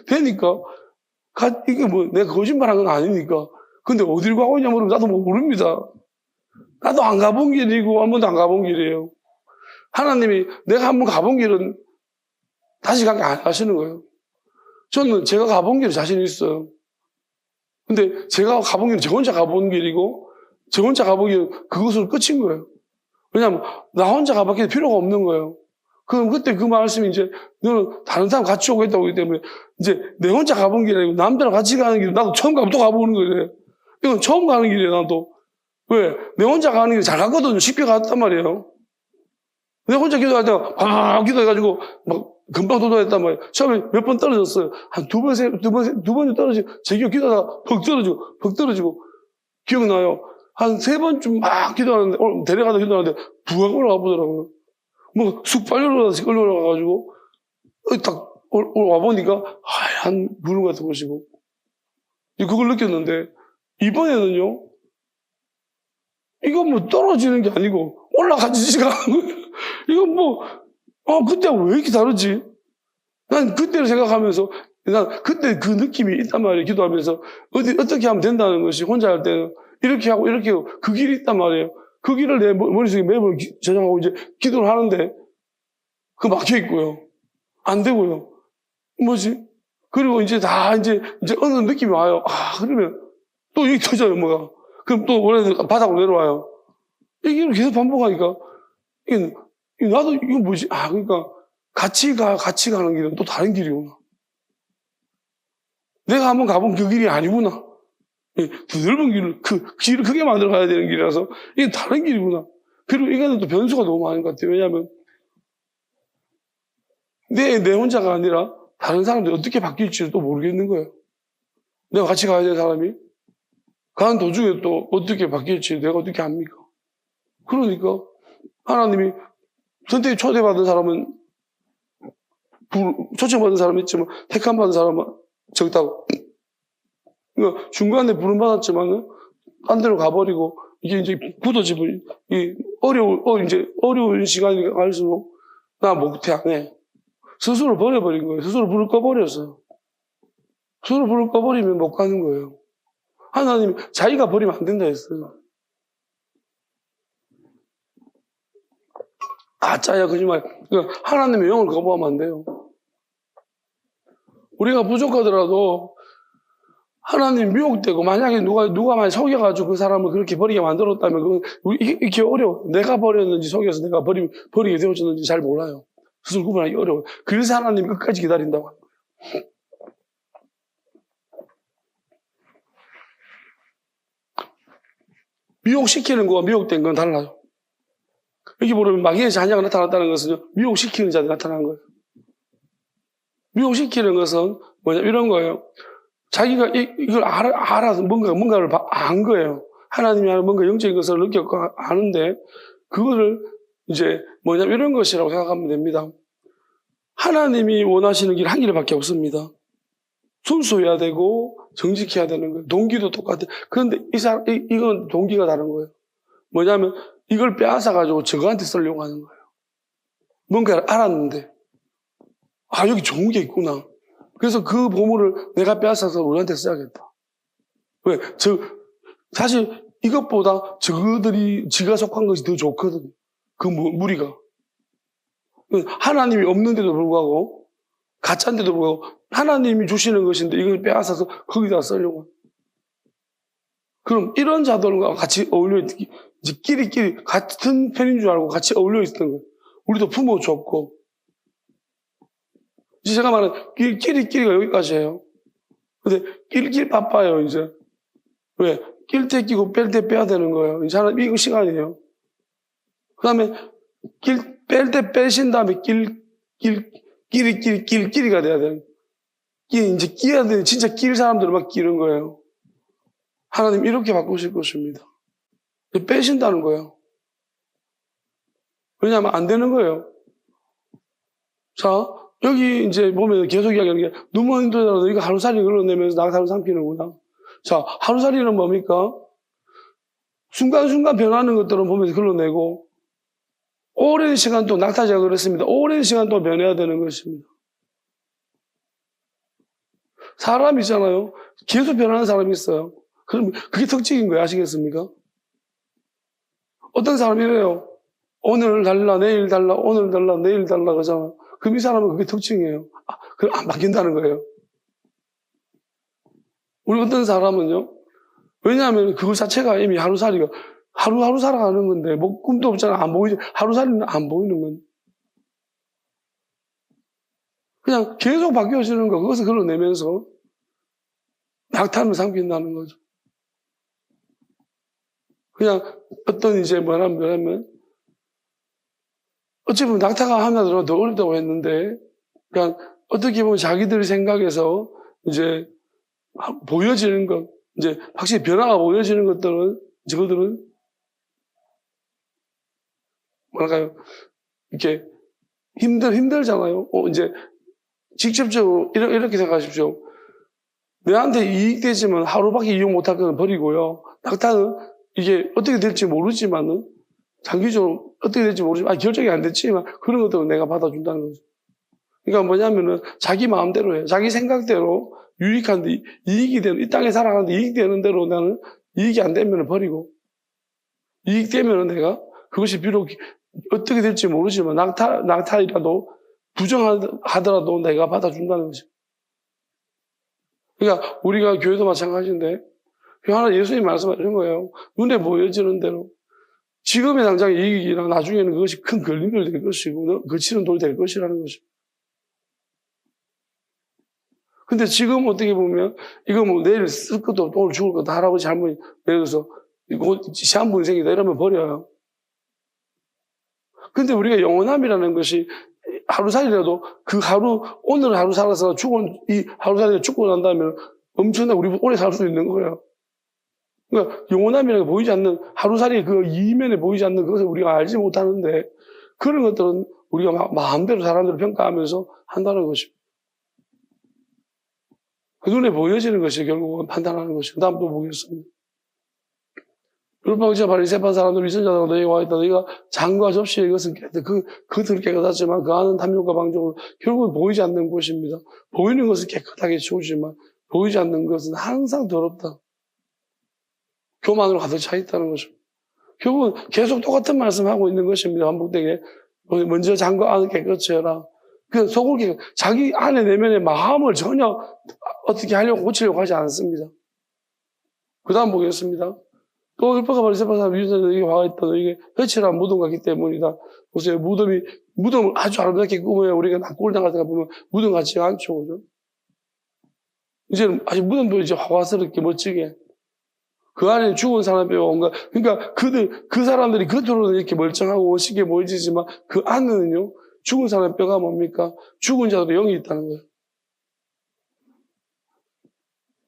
되니까 이게 내가 거짓말한 건 아니니까. 근데 어디로 가고 있냐 물으면 나도 모릅니다. 나도 안 가본 길이고 한 번도 안 가본 길이에요. 하나님이 내가 한 번 가본 길은 다시 가게 안 하시는 거예요. 저는 제가 가본 길에 자신이 있어요. 근데 제가 가본 길은 저 혼자 가본 길이고 저 혼자 가본 길은 그것으로 끝인 거예요. 왜냐하면 나 혼자 가봤기 필요가 없는 거예요. 그럼 그때 그 말씀이 이제 너는 다른 사람 같이 오고 있다고 하기 때문에 이제 내 혼자 가본 길이 아니고 남들랑 같이 가는 길 나도 처음 가면 또 가보는 거예요. 이건 처음 가는 길이에요, 나도. 왜? 내 혼자 가는 길 잘 갔거든요. 쉽게 갔단 말이에요. 내 혼자 기도할 때가 막 기도해가지고 막 금방 도달했단 말이에요. 처음에 몇 번 떨어졌어요. 한 두 번 떨어지고 제 기도하다가 퍽 떨어지고 기억나요. 한 세 번쯤 막 기도하는데 데려가다 기도하는데 부각 올라가 보더라고요. 쑥 빨리 올라가가지고 딱 와보니까 하얀 구름 같은 것이고 그걸 느꼈는데 이번에는요 이건 떨어지는 게 아니고 올라가지지가 않은 거예요. 이건 그때 왜 이렇게 다르지? 난 그때를 생각하면서 난 그때 그 느낌이 있단 말이에요. 기도하면서 어떻게 하면 된다는 것이 혼자 할 때는 이렇게 하고 그 길이 있단 말이에요. 그 길을 내 머릿속에 매번 저장하고 이제 기도를 하는데 그거 막혀 있고요. 안 되고요. 뭐지? 그리고 이제 어느 느낌이 와요. 그러면 또 여기 터져요, 뭐가. 그럼 또 원래는 바닥으로 내려와요. 얘기를 계속 반복하니까, 나도 이거 뭐지? 그러니까 같이 가는 길은 또 다른 길이구나. 내가 한번 가본 그 길이 아니구나. 더 넓은 길을 크게 만들어 가야 되는 길이라서 이게 다른 길이구나. 그리고 이거는 또 변수가 너무 많은 것 같아요. 왜냐하면 내 혼자가 아니라 다른 사람들이 어떻게 바뀔지를 또 모르겠는 거예요. 내가 같이 가야 되는 사람이 가는 도중에 또 어떻게 바뀔지 내가 어떻게 압니까? 그러니까 하나님이 선택 초대받은 사람은 초청받은 사람이 있지만 택함 받은 사람은 적다고. 그러니까 중간에 부름 받았지만은 딴 데로 가버리고 이게 이제 굳어지고 어려운 시간이 갈수록 나 못해 안 해. 스스로 버려버린 거예요. 스스로 불을 꺼버렸어요. 스스로 불을 꺼버리면 못 가는 거예요. 하나님이 자기가 버리면 안 된다 했어요. 가짜야 거짓말. 그러니까 하나님의 영을 거부하면 안 돼요. 우리가 부족하더라도 하나님 미혹되고 만약에 누가 만약 속여가지고 그 사람을 그렇게 버리게 만들었다면 그건 이렇게 어려워. 내가 버렸는지 속여서 내가 버리게 되어졌는지 잘 몰라요. 스스로 구분하기 어려워요. 그래서 하나님이 끝까지 기다린다고 하는 거예요. 미혹시키는 거와 미혹된 건 달라요. 여기 보면 마귀의 자녀가 나타났다는 것은 미혹시키는 자들이 나타난 거예요. 미혹시키는 것은 뭐냐 이런 거예요. 자기가 이걸 알아서 뭔가를 안 거예요. 하나님이 하는 뭔가 영적인 것을 느꼈고 아는데 그거를 이제 뭐냐 이런 것이라고 생각하면 됩니다. 하나님이 원하시는 길 한 길밖에 없습니다. 순수해야 되고 정직해야 되는 거예요. 동기도 똑같아요. 그런데 이건 동기가 다른 거예요. 뭐냐면 이걸 빼앗아가지고 저거한테 쓰려고 하는 거예요. 뭔가를 알았는데 여기 좋은 게 있구나. 그래서 그 보물을 내가 빼앗아서 우리한테 써야겠다. 왜? 사실 이것보다 지가 속한 것이 더 좋거든요. 그 무리가. 하나님이 없는데도 불구하고 가짜인데도 불구하고 하나님이 주시는 것인데 이걸 빼앗아서 거기다 쓰려고. 그럼 이런 자들과 같이 어울려 이제 끼리끼리 같은 편인 줄 알고 같이 어울려 있었던 거예요. 우리도 품어줬고. 이제 제가 말하는 끼리끼리가 여기까지예요. 근데 끼리끼리 바빠요, 이제. 왜? 낄 때 끼고 뺄 때 빼야 되는 거예요. 이제 하나, 이거 시간이에요. 그 다음에 뺄 때 빼신 다음에 끼리가 돼야 돼요. 이제 끼야 돼. 진짜 낄 사람들만 끼는 거예요. 하나님 이렇게 바꾸실 것입니다. 빼신다는 거예요. 왜냐하면 안 되는 거예요. 자, 여기 이제 보면 계속 이야기하는 게 너무 힘들더라도 이거 하루살이 걸러내면서 낙타를 삼키는구나. 자, 하루살이는 뭡니까? 순간순간 변하는 것들은 보면서 걸러내고 오랜 시간 동안 낙타제가 그랬습니다. 오랜 시간 동안 변해야 되는 것입니다. 사람이 있잖아요. 계속 변하는 사람이 있어요. 그럼 그게 특징인 거예요. 아시겠습니까? 어떤 사람이 이래요. 오늘 달라, 내일 달라, 오늘 달라, 내일 달라 그러잖아요. 그럼 이 사람은 그게 특징이에요. 그럼 안 바뀐다는 거예요. 우리 어떤 사람은요. 왜냐하면 그거 자체가 이미 하루살이가 하루하루 살아가는 건데 뭐 꿈도 없잖아. 안 보이지. 하루살이는 안 보이는 건. 그냥 계속 바뀌어지는 거. 그것을 걸러내면서 낙타를 삼킨다는 거죠. 그냥 어떤 이제 뭐냐면 어찌 보면 낙타가 하나 더 어렵다고 했는데 그냥 어떻게 보면 자기들 생각에서 이제 보여지는 것 이제 확실히 변화가 보여지는 것들은 저들은 뭐랄까요 이렇게 힘들잖아요. 이제 직접적으로 이렇게 생각하십시오. 내한테 이익되지만 하루밖에 이용 못할 건 버리고요. 낙타는 이게 어떻게 될지 모르지만은 장기적으로 어떻게 될지 모르지만 결정이 안 됐지만 그런 것들은 내가 받아준다는 거죠. 그러니까 뭐냐면은 자기 마음대로 해요. 자기 생각대로 유익한데 이익이 되는 이 땅에 살아가는데 이익 되는 대로 나는 이익이 안 되면은 버리고 이익 되면은 내가 그것이 비록 어떻게 될지 모르지만 낙타이라도 부정하더라도 내가 받아준다는 거죠. 그러니까 우리가 교회도 마찬가지인데 하나 예수님이 말씀하시는 거예요. 눈에 보여지는 대로 지금의 당장 이익이나 나중에는 그것이 큰 걸림돌이 될 것이고, 거치는 돌이 될 것이라는 것입니다. 근데 지금 어떻게 보면, 이거 뭐 내일 쓸 것도 없고, 오늘 죽을 것도 할아버지, 할머니, 예를 들어서, 이거 시한분생이다 이러면 버려요. 근데 우리가 영원함이라는 것이 하루살이라도 그 하루, 오늘 하루 살아서 이 하루살이가 죽고 난다면 엄청나게 우리 오래 살 수 있는 거예요. 그러니까 영원함이라는 게 보이지 않는, 하루살이 그 이면에 보이지 않는 그것을 우리가 알지 못하는데, 그런 것들은 우리가 마음대로 사람들을 평가하면서 한다는 것입니다. 그 눈에 보여지는 것이 결국은 판단하는 것이고, 다음 또 보겠습니다. 율법학자 바리새파 사람들 위선자들아 너희가 와 있다. 너희가 장과 접시에 이것은 그것은 깨끗하지만 그 안은 탐욕과 방종으로 결국은 보이지 않는 곳입니다. 보이는 것은 깨끗하게 치우지만 보이지 않는 것은 항상 더럽다. 교만으로 가득 차 있다는 것입니다. 결국은 계속 똑같은 말씀하고 있는 것입니다. 반복되게. 먼저 장과 안은 깨끗이 해라. 그 속을 자기 안에 내면의 마음을 전혀 어떻게 하려고 고치려고 하지 않습니다. 그 다음 보겠습니다. 또 율법과 바리새파 사람 위선자들 너희에게 화가 있다. 너희에게 회칠한 무덤 같기 때문이다. 보세요. 무덤을 아주 아름답게 꾸며야 우리가 낙골 당할 때가 보면 무덤 같지가 않죠. 그죠? 이제는 아직 무덤도 이제 화가스럽게 멋지게. 그 안에 죽은 사람 뼈가 온가. 그러니까 그 사람들이 겉으로는 이렇게 멀쩡하고 멋있게 보이지만 그 안에는요, 죽은 사람 뼈가 뭡니까? 죽은 자들의 영이 있다는 거예요.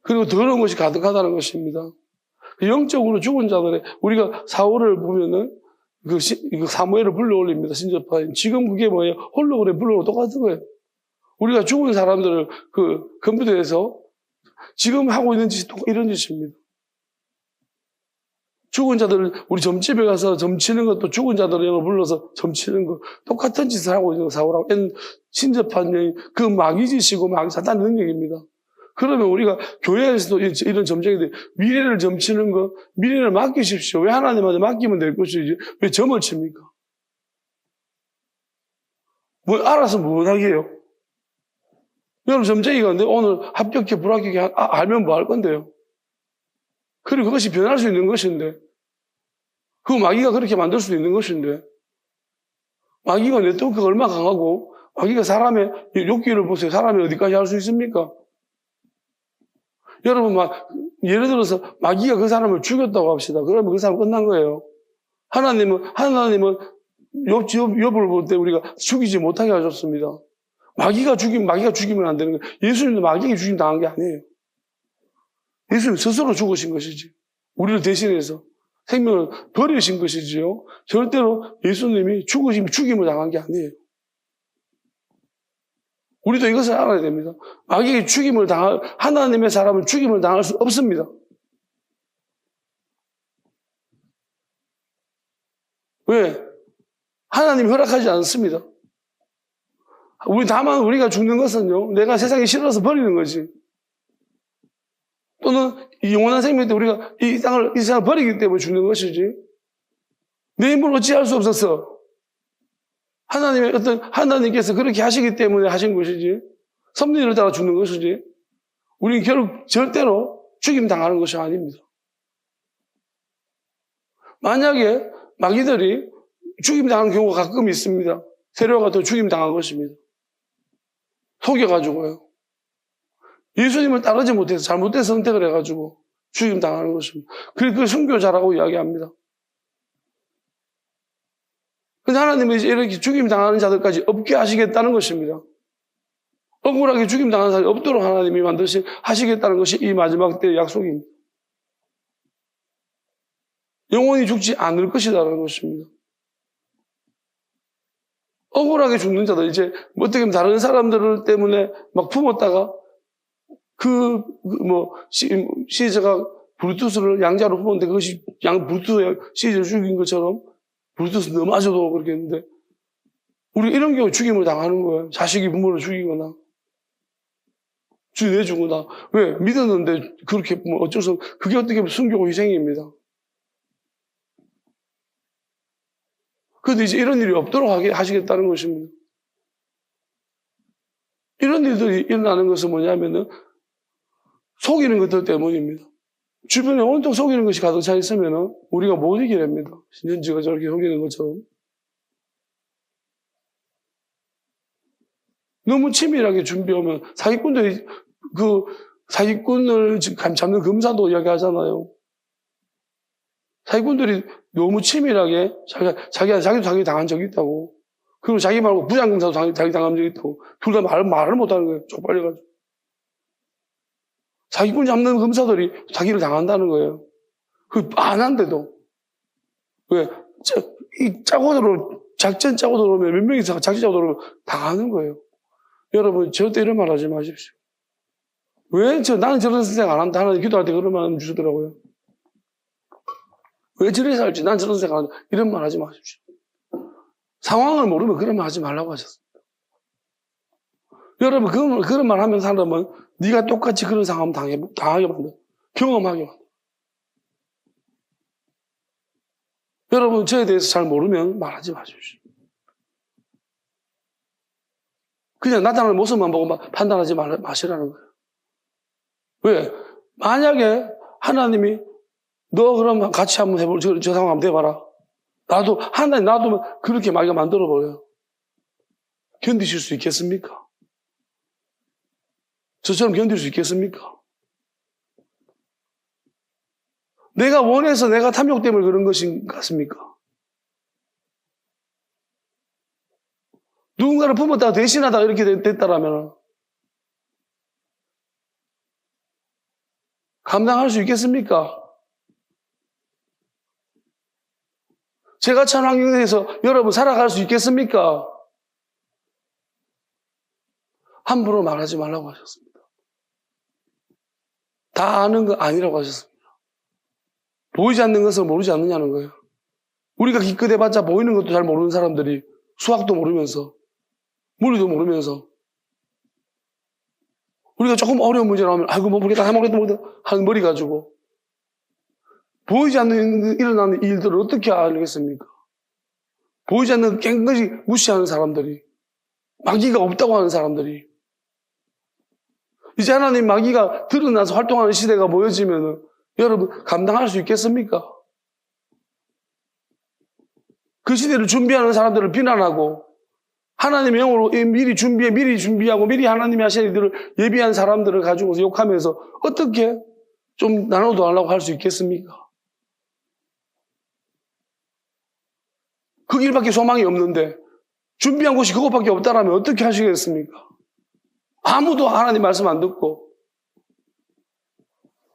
그리고 더러운 것이 가득하다는 것입니다. 영적으로 죽은 자들의, 우리가 사울을 보면은, 그 사무엘을 불러올립니다. 신접하인. 지금 그게 뭐예요? 홀로그램 불러오고 똑같은 거예요. 우리가 죽은 사람들을 컴퓨터에서 지금 하고 있는 짓이 이런 짓입니다. 죽은 자들을, 우리 점집에 가서 점치는 것도 죽은 자들의 영을 불러서 점치는 거, 똑같은 짓을 하고 있는 거, 사울하고. 신접한 영이 그 마귀 짓이고 사탄의 능력입니다. 그러면 우리가 교회에서도 이런 점쟁이들, 미래를 점치는 거, 미래를 맡기십시오. 왜 하나님한테 맡기면 될 것이지? 왜 점을 칩니까? 뭐, 알아서 못하게요. 여러분, 점쟁이가 근데 오늘 합격해, 불합격해, 알면 뭐 할 건데요? 그리고 그것이 변할 수 있는 것인데, 그 마귀가 그렇게 만들 수 있는 것인데, 마귀가 네트워크가 얼마나 강하고, 마귀가 사람의 욕기를 보세요. 사람이 어디까지 할 수 있습니까? 여러분, 예를 들어서, 마귀가 그 사람을 죽였다고 합시다. 그러면 그 사람 끝난 거예요. 하나님은 욥을 볼 때 우리가 죽이지 못하게 하셨습니다. 마귀가 죽이면 안 되는 거예요. 예수님도 마귀에게 죽임 당한 게 아니에요. 예수님 스스로 죽으신 것이지. 우리를 대신해서 생명을 버리신 것이지요. 절대로 예수님이 죽임을 당한 게 아니에요. 우리도 이것을 알아야 됩니다. 마귀에게 하나님의 사람은 죽임을 당할 수 없습니다. 왜? 하나님이 허락하지 않습니다. 다만 우리가 죽는 것은요, 내가 세상에 싫어서 버리는 거지. 또는 이 영원한 생명 때 우리가 이 세상을 버리기 때문에 죽는 것이지. 내 힘으로 어찌할 수 없었어. 하나님께서 그렇게 하시기 때문에 하신 것이지. 섭리를 따라 죽는 것이지. 우리는 결국 절대로 죽임 당하는 것이 아닙니다. 만약에 마귀들이 죽임 당하는 경우가 가끔 있습니다. 세례와 같은 죽임 당한 것입니다. 속여가지고요. 예수님을 따르지 못해서 잘못된 선택을 해가지고 죽임 당하는 것입니다. 그걸 순교자라고 이야기합니다. 근데 하나님은 이제 이렇게 죽임 당하는 자들까지 없게 하시겠다는 것입니다. 억울하게 죽임 당하는 사람이 없도록 하나님이 하시겠다는 것이 이 마지막 때의 약속입니다. 영원히 죽지 않을 것이라는 것입니다. 억울하게 죽는 자들, 이제 어떻게 보면 다른 사람들 때문에 막 품었다가 시저가 브루투스를 양자로 품었는데 그것이 브루투스 시저를 죽인 것처럼 브루투스 너마저도 그렇게 했는데 우리 이런 경우 죽임을 당하는 거예요. 자식이 부모를 죽이거나 내주거나. 왜? 믿었는데 그렇게 어쩔 수 없어. 그게 어떻게 보면 순교고 희생입니다. 그런데 이제 이런 일이 없도록 하시겠다는 것입니다. 이런 일들이 일어나는 것은 뭐냐면은 속이는 것들 때문입니다. 주변에 온통 속이는 것이 가득 차 있으면 우리가 못 이기랍니다. 신천지가 저렇게 속이는 것처럼. 너무 치밀하게 준비하면 사기꾼들이 사기꾼을 잡는 검사도 이야기하잖아요. 사기꾼들이 너무 치밀하게 자기도 자기 당한 적이 있다고. 그리고 자기 말고 부장검사도 자기 당한 적이 있다고. 둘 다 말을 못하는 거예요. 쪽팔려가지고. 사기꾼 잡는 검사들이 자기를 당한다는 거예요. 안 한데도. 왜? 짜고 들어오면, 작전 짜고 들어오면 몇 명이 작전 짜고 들어오면 당하는 거예요. 여러분, 절대 이런 말 하지 마십시오. 왜 나는 저런 생각 안 한다. 하나님 기도할 때 그런 말 주시더라고요. 왜 저래서 할지 난 저런 생각 안 한다. 이런 말 하지 마십시오. 상황을 모르면 그런 말 하지 말라고 하셨습니다. 여러분, 그런 말 하면 사람은 네가 똑같이 그런 상황 당하게 만들어. 경험하게 만들어. 여러분, 저에 대해서 잘 모르면 말하지 마십시오. 그냥 나타나는 모습만 보고 판단하지 마시라는 거예요. 왜? 만약에 하나님이 너 그럼 같이 한번 해볼, 저 상황 한번 해봐라. 하나님 놔두면 그렇게 마귀가 만들어버려요. 견디실 수 있겠습니까? 저처럼 견딜 수 있겠습니까? 내가 원해서 내가 탐욕 때문에 그런 것인 같습니까? 누군가를 품었다가 대신하다가 이렇게 됐다라면 감당할 수 있겠습니까? 제가 처한 환경에서 여러분 살아갈 수 있겠습니까? 함부로 말하지 말라고 하셨습니다. 다 아는 거 아니라고 하셨습니다. 보이지 않는 것을 모르지 않느냐는 거예요. 우리가 기껏해봤자 보이는 것도 잘 모르는 사람들이 수학도 모르면서 물리도 모르면서 우리가 조금 어려운 문제 나오면 아이고 뭐 모르겠다 하는 머리 가지고 보이지 않는 일어나는 일들을 어떻게 알겠습니까? 보이지 않는 깽것이 무시하는 사람들이 마귀가 없다고 하는 사람들이 이제 하나님 마귀가 드러나서 활동하는 시대가 보여지면 여러분 감당할 수 있겠습니까? 그 시대를 준비하는 사람들을 비난하고 하나님의 영으로 미리 준비하고 미리 하나님이 하실 일들을 예비한 사람들을 가지고서 욕하면서 어떻게 좀 나눠도 하려고 할 수 있겠습니까? 그 길밖에 소망이 없는데 준비한 곳이 그것밖에 없다라면 어떻게 하시겠습니까? 아무도 하나님 말씀 안 듣고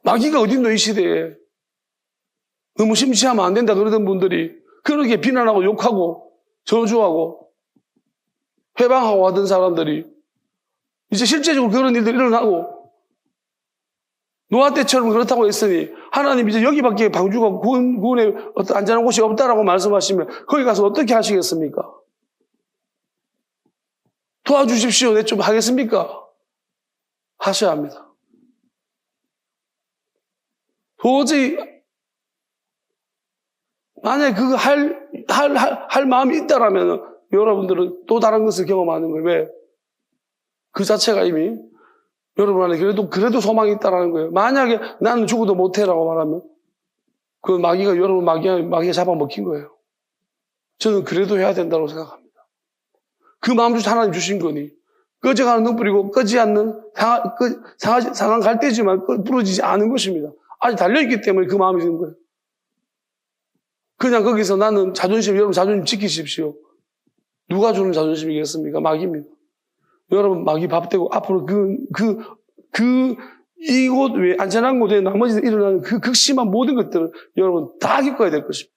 마귀가 어딨노 이 시대에 너무 심취하면 안 된다 그러던 분들이 그렇게 비난하고 욕하고 저주하고 회방하고 하던 사람들이 이제 실제적으로 그런 일들이 일어나고 노아 때처럼 그렇다고 했으니 하나님 이제 여기밖에 방주가 구원의 어떤 안전한 곳이 없다라고 말씀하시면 거기 가서 어떻게 하시겠습니까? 도와주십시오. 내 좀 하겠습니까? 하셔야 합니다. 도저히 만약에 그거 할 마음이 있다라면 여러분들은 또 다른 것을 경험하는 거예요. 왜? 그 자체가 이미 여러분 안에 그래도 소망이 있다라는 거예요. 만약에 나는 죽어도 못해라고 말하면 그 마귀가 여러분 마귀가 잡아먹힌 거예요. 저는 그래도 해야 된다고 생각합니다. 그 마음도 하나님 주신 거니 꺼져가는 눈뿌리고 꺼지 않는 상한 갈대지만 부러지지 않은 것입니다. 아직 달려있기 때문에 그 마음이 드는 거예요. 그냥 거기서 나는 여러분 자존심 지키십시오. 누가 주는 자존심이겠습니까? 마귀입니다. 여러분 마귀 밥되고 앞으로 이곳 외에 안전한 곳에 나머지 일어나는 그 극심한 모든 것들을 여러분 다 겪어야 될 것입니다.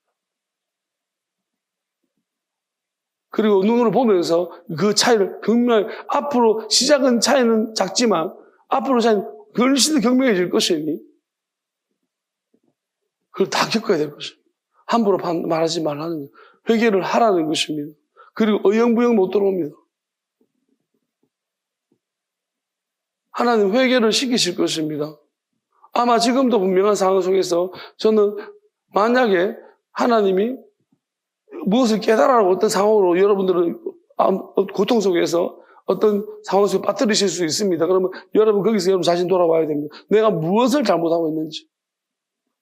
그리고 눈으로 보면서 그 차이를 극명하게 앞으로 시작은 차이는 작지만 앞으로 차이는 훨씬 더 경명해질 것이니 그걸 다 겪어야 될 것입니다. 함부로 말하지 말라는 거예요. 회개를 하라는 것입니다. 그리고 어영부영 못 들어옵니다. 하나님 회개를 시키실 것입니다. 아마 지금도 분명한 상황 속에서 저는 만약에 하나님이 무엇을 깨달으라고 어떤 상황으로 여러분들은 고통 속에서 어떤 상황 속에 빠뜨리실 수 있습니다. 그러면 여러분 거기서 여러분 자신 돌아봐야 됩니다. 내가 무엇을 잘못하고 있는지.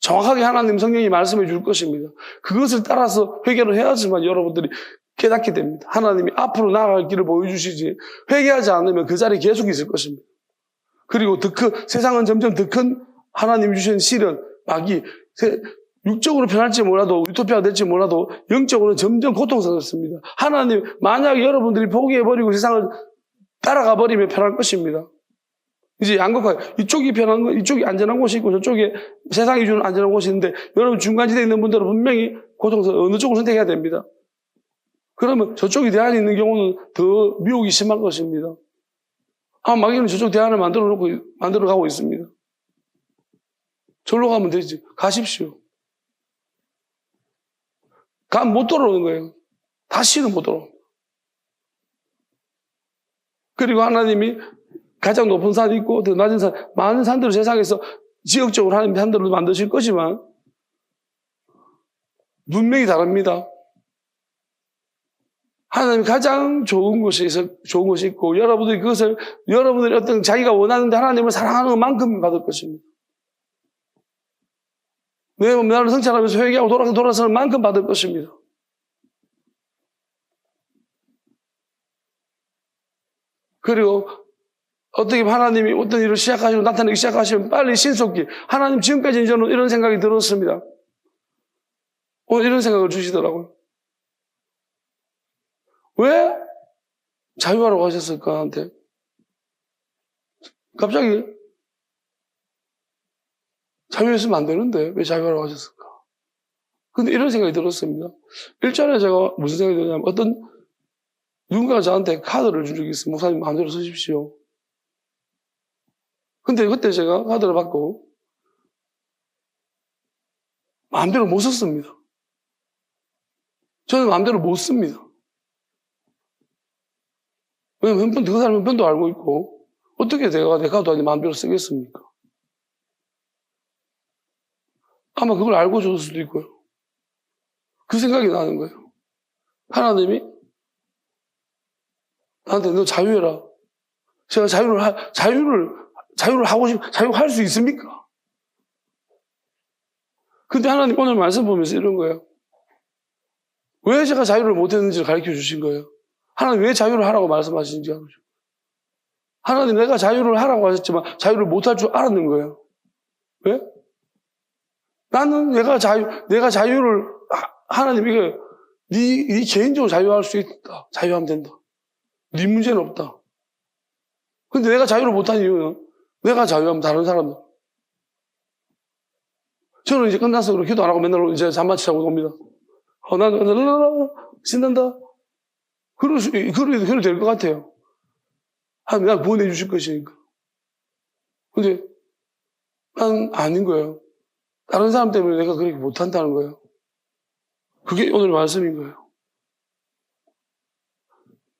정확하게 하나님 성령이 말씀해 줄 것입니다. 그것을 따라서 회개를 해야지만 여러분들이 깨닫게 됩니다. 하나님이 앞으로 나아갈 길을 보여주시지 회개하지 않으면 그 자리에 계속 있을 것입니다. 그리고 세상은 점점 더 큰 하나님이 주신 시련, 마귀, 육적으로 변할지 몰라도 유토피아가 될지 몰라도 영적으로는 점점 고통스럽습니다. 하나님, 만약에 여러분들이 포기해버리고 세상을 따라가 버리면 편할 것입니다. 이제 양극화, 이쪽이 편한 거, 이쪽이 안전한 곳이 있고 저쪽에 세상이 주는 안전한 곳이 있는데 여러분 중간지대에 있는 분들은 분명히 고통스러워 어느 쪽을 선택해야 됩니다. 그러면 저쪽이 대안이 있는 경우는 더 미혹이 심할 것입니다. 마귀는 저쪽 대안을 만들어 가고 있습니다. 절로 가면 되지. 가십시오. 가면 못 돌아오는 거예요. 다시는 못 돌아옵니다. 그리고 하나님이 가장 높은 산이 있고 더 낮은 산, 많은 산들을 세상에서 지역적으로 하나님 산들을 만드실 거지만 분명히 다릅니다. 하나님이 가장 좋은 곳이 있고 여러분들이 어떤 자기가 원하는데 하나님을 사랑하는 만큼 받을 것입니다. 내 몸 나를 성찰하면서 회개하고 돌아서는 만큼 받을 것입니다. 그리고 어떻게 하나님이 어떤 일을 시작하시고 나타내기 시작하시면 빨리 신속히 하나님 지금까지 저는 이런 생각이 들었습니다. 오늘 이런 생각을 주시더라고요. 왜 자유하라고 하셨을까 한테 갑자기 자유했으면 안 되는데 왜 자유하라고 하셨을까? 근데 이런 생각이 들었습니다. 일전에 제가 무슨 생각이 드냐면 누군가가 저한테 카드를 준 적이 있어요. 목사님 마음대로 쓰십시오. 근데 그때 제가 카드를 받고 마음대로 못 썼습니다. 저는 마음대로 못 씁니다. 왜냐면 그 사람은 형편도 알고 있고 어떻게 내가 내 카드 아니 마음대로 쓰겠습니까? 아마 그걸 알고 줬을 수도 있고요. 그 생각이 나는 거예요. 하나님이 나한테 너 자유해라. 제가 자유를 하고 자유할 수 있습니까? 근데 하나님 오늘 말씀 보면서 이런 거예요. 왜 제가 자유를 못했는지를 가르쳐 주신 거예요. 하나님 왜 자유를 하라고 말씀하시는지 알죠. 하나님 내가 자유를 하라고 하셨지만 자유를 못할 줄 알았는 거예요. 왜? 나는 내가 자유를 하나님 이거 네 개인적으로 자유할 수 있다. 자유하면 된다. 네 문제는 없다. 근데 내가 자유를 못한 이유는 내가 자유하면 다른 사람들. 저는 이제 끝나서 기도 안 하고 맨날 이제 잠만 자고 옵니다. 나는 신난다. 그래도 될 것 같아요. 하나님 날 구원해 주실 것이니까. 근데 난 아닌 거예요. 다른 사람 때문에 내가 그렇게 못한다는 거예요. 그게 오늘 말씀인 거예요.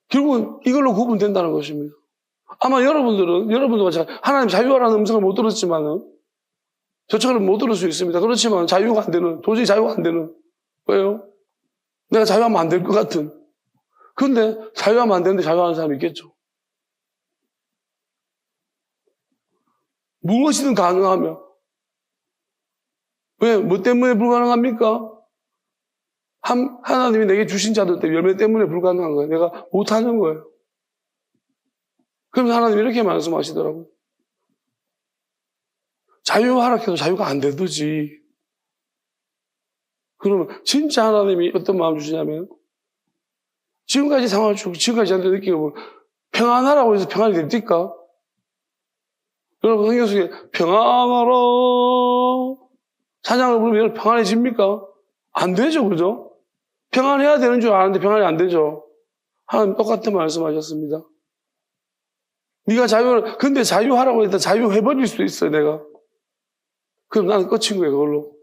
결국은 이걸로 구분된다는 것입니다. 아마 여러분들과 하나님 자유하라는 음성을 못 들었지만은, 저처럼 못 들을 수 있습니다. 그렇지만 도저히 자유가 안 되는. 왜요? 내가 자유하면 안 될 것 같은. 근데 자유하면 안 되는데 자유하는 사람이 있겠죠. 무엇이든 가능하며. 왜? 뭐 때문에 불가능합니까? 하나님이 내게 주신 자들 때문에 열매 때문에 불가능한 거예요. 내가 못하는 거예요. 그러면서 하나님이 이렇게 말씀하시더라고요. 자유하라 해도 자유가 안 되듯이. 그러면 진짜 하나님이 어떤 마음 주시냐면 지금까지 상황을 주고 지금까지 저한테 느끼고 평안하라고 해서 평안이 됩니까? 여러분 성경 속에 평안하라 찬양을 부르면 평안해집니까? 안 되죠, 그죠? 평안해야 되는 줄 아는데 평안이 안 되죠. 하나님 똑같은 말씀하셨습니다. 근데 자유하라고 했다 자유해버릴 수도 있어요, 내가. 그럼 나는 끝인 거예요, 그걸로.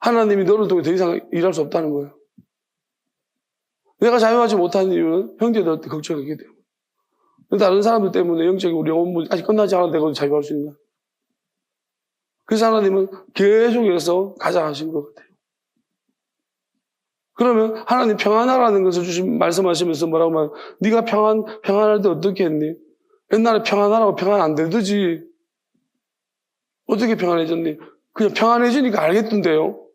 하나님이 너를 통해 더 이상 일할 수 없다는 거예요. 내가 자유하지 못하는 이유는 형제들한테 걱정하기 때문에. 다른 사람들 때문에 영적인 우리 영혼 문제 아직 끝나지 않았는데 그걸 자유할 수 있나? 그래서 하나님은 계속해서 가자 하신 것 같아요. 그러면 하나님 평안하라는 것을 말씀하시면서 뭐라고 말해요? 네가 평안할 때 어떻게 했니? 옛날에 평안하라고 평안 안 되듯이 어떻게 평안해졌니? 그냥 평안해지니까 알겠던데요.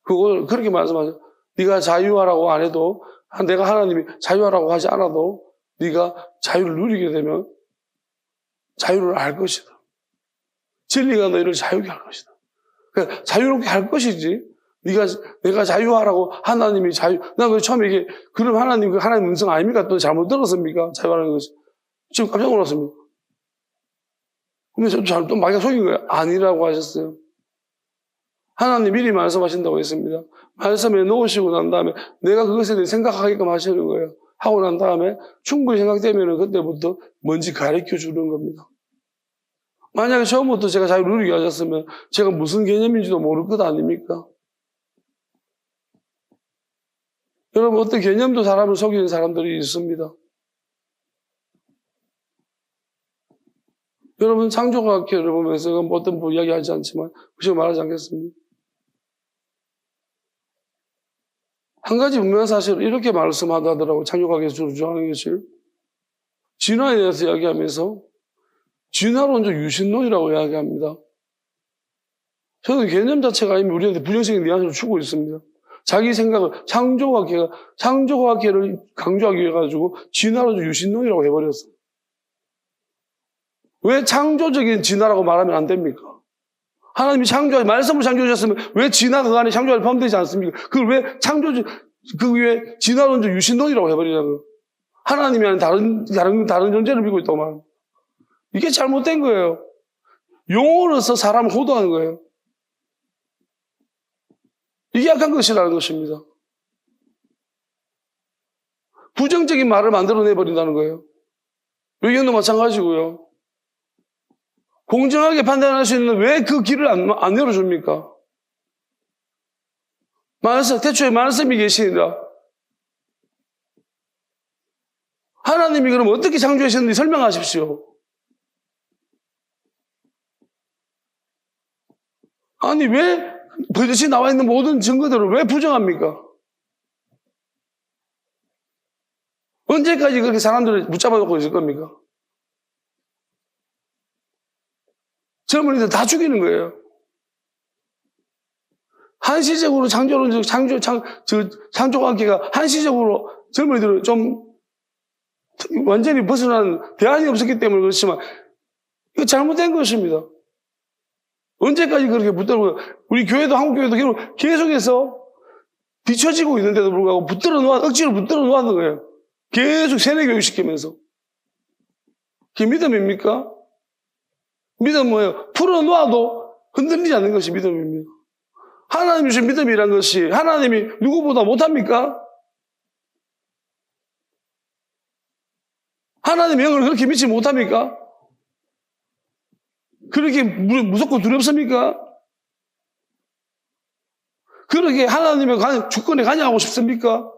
그걸 그렇게 말씀하죠. 네가 자유하라고 안 해도, 내가 하나님이 자유하라고 하지 않아도 네가 자유를 누리게 되면 자유를 알 것이다. 진리가 너희를 자유케 할 것이다. 그러니까 자유롭게 할 것이지. 내가 자유하라고 하나님이 난 그 처음에 이게, 그럼 하나님 음성 아닙니까? 또 잘못 들었습니까? 자유하라는 것이. 지금 깜짝 놀랐습니다. 근데 저도 또 마귀가 속인 거예요. 아니라고 하셨어요. 하나님 미리 말씀하신다고 했습니다. 말씀에 놓으시고 난 다음에 내가 그것에 대해 생각하게끔 하시는 거예요. 하고 난 다음에 충분히 생각되면 그때부터 뭔지 가르쳐 주는 겁니다. 만약에 처음부터 제가 자유를 누리게 하셨으면 제가 무슨 개념인지도 모를 것 아닙니까? 여러분, 어떤 개념도 사람을 속이는 사람들이 있습니다. 여러분, 창조과학회를 보면서 어떤 분 이야기하지 않지만 굳이 말하지 않겠습니다. 한 가지 분명한 사실을 이렇게 말씀하더라고요. 창조과학에서 주로 주장하는 것을. 진화에 대해서 이야기하면서 진화론적 유신론이라고 이야기합니다. 저는 개념 자체가 이미 우리한테 부정적인 뉘앙스를 주고 있습니다. 자기 생각을 창조과학회를 강조하기 위해 가지고 진화론적 유신론이라고 해버렸어요. 왜 창조적인 진화라고 말하면 안 됩니까? 하나님이 말씀을 창조하셨으면 왜 진화가 그 안에 창조가 포함되지 않습니까? 그걸 왜 그 위에 진화론적 유신론이라고 해버리냐고요. 하나님이 아닌 다른 존재를 믿고 있다고 말합니다. 이게 잘못된 거예요. 용어로서 사람을 호도하는 거예요. 이게 약한 것이라는 것입니다. 부정적인 말을 만들어내버린다는 거예요. 외경도 마찬가지고요. 공정하게 판단할 수 있는 왜 그 길을 안 열어줍니까? 태초에 말씀이 계시니라. 하나님이 그럼 어떻게 창조하셨는지 설명하십시오. 아니, 왜 버젓이 나와 있는 모든 증거들을 왜 부정합니까? 언제까지 그렇게 사람들을 붙잡아 놓고 있을 겁니까? 젊은이들 다 죽이는 거예요. 한시적으로 창조학계가 한시적으로 젊은이들을 좀 완전히 벗어나는 대안이 없었기 때문에 그렇지만 이거 잘못된 것입니다. 언제까지 그렇게 붙들고, 우리 교회도, 한국 교회도 계속해서 뒤처지고 있는데도 불구하고 억지로 붙들어 놓았는 거예요. 계속 세뇌교육 시키면서. 그게 믿음입니까? 믿음은 뭐예요? 풀어놓아도 흔들리지 않는 것이 믿음입니다. 하나님이 주신 믿음이란 것이 하나님이 누구보다 못합니까? 하나님의 영을 그렇게 믿지 못합니까? 그렇게 무섭고 두렵습니까? 그렇게 하나님의 주권에 관여하고 싶습니까?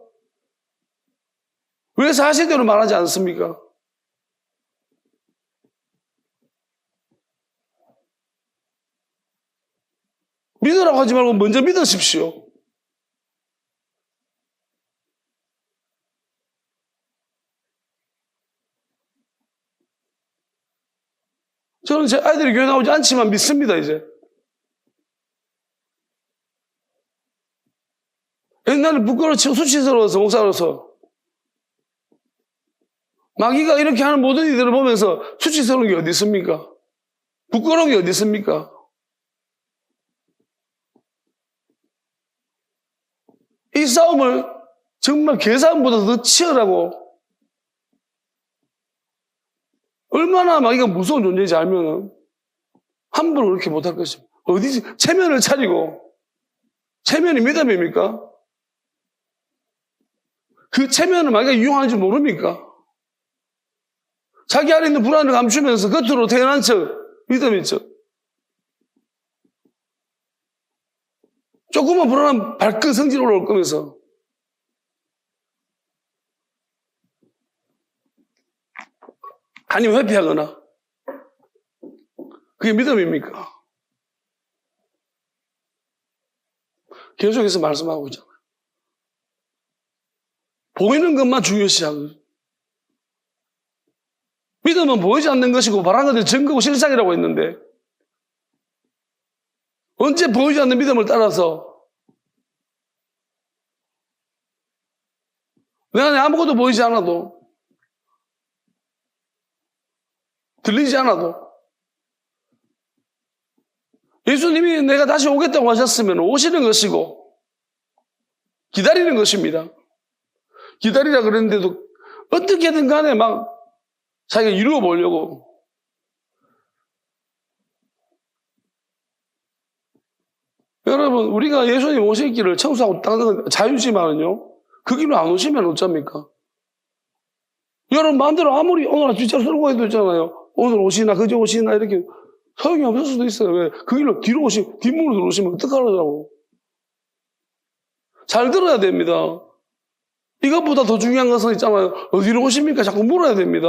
왜 사실대로 말하지 않습니까? 믿으라고 하지 말고 먼저 믿으십시오. 저는 제 아이들이 교회 나오지 않지만 믿습니다, 이제. 옛날에 부끄러워치고 수치스러워서 목사로서 마귀가 이렇게 하는 모든 이들을 보면서 수치스러운 게 어디 있습니까? 부끄러운 게 어디 있습니까? 이 싸움을 정말 개싸움보다 더 치열하고 얼마나 마귀가 무서운 존재인지 알면은 함부로 그렇게 못할 것입니다. 어디 체면을 차리고, 체면이 믿음입니까? 그 체면을 마귀가 이용하는 줄 모릅니까? 자기 안에 있는 불안을 감추면서 겉으로 태어난 척, 믿음인 척. 조금만 불안한 발끈 성질 올라올 거면서. 아니면 회피하거나. 그게 믿음입니까? 계속해서 말씀하고 있잖아요. 보이는 것만 중요시하고. 믿음은 보이지 않는 것이고 바라는 것이 증거고 실상이라고 했는데 언제 보이지 않는 믿음을 따라서 내 안에 아무것도 보이지 않아도 들리지 않아도 예수님이 내가 다시 오겠다고 하셨으면 오시는 것이고 기다리는 것입니다. 기다리라 그랬는데도 어떻게든 간에 막 자기가 이루어 보려고. 여러분, 우리가 예수님 오실 길을 청소하고 닦는 건 자유지만은요, 그 길로 안 오시면 어쩝니까? 여러분 마음대로 아무리 오늘 뒷차로 쓸고 해도 있잖아요. 오늘 오시나 그저 오시나 이렇게 소용이 없을 수도 있어요. 왜? 그 길로 뒷문으로 들어오시면 어떡하려고. 잘 들어야 됩니다. 이것보다 더 중요한 것은 있잖아요. 어디로 오십니까? 자꾸 물어야 됩니다.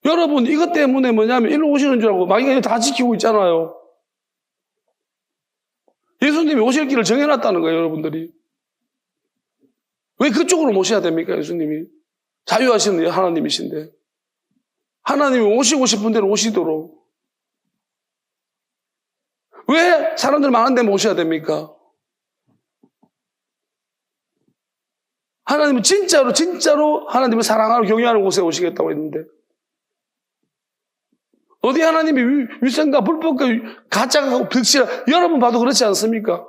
여러분, 이것 때문에 뭐냐면 일로 오시는 줄 알고 마귀가 다 지키고 있잖아요. 예수님이 오실 길을 정해놨다는 거예요, 여러분들이. 왜 그쪽으로 모셔야 됩니까, 예수님이? 자유하시는 하나님이신데. 하나님이 오시고 싶은 대로 오시도록. 왜 사람들 많은 데 모셔야 됩니까? 하나님은 진짜로 하나님을 사랑하고 경외하는 곳에 오시겠다고 했는데. 어디 하나님이 위선과 불법과 가짜가 득실하 여러분 봐도 그렇지 않습니까?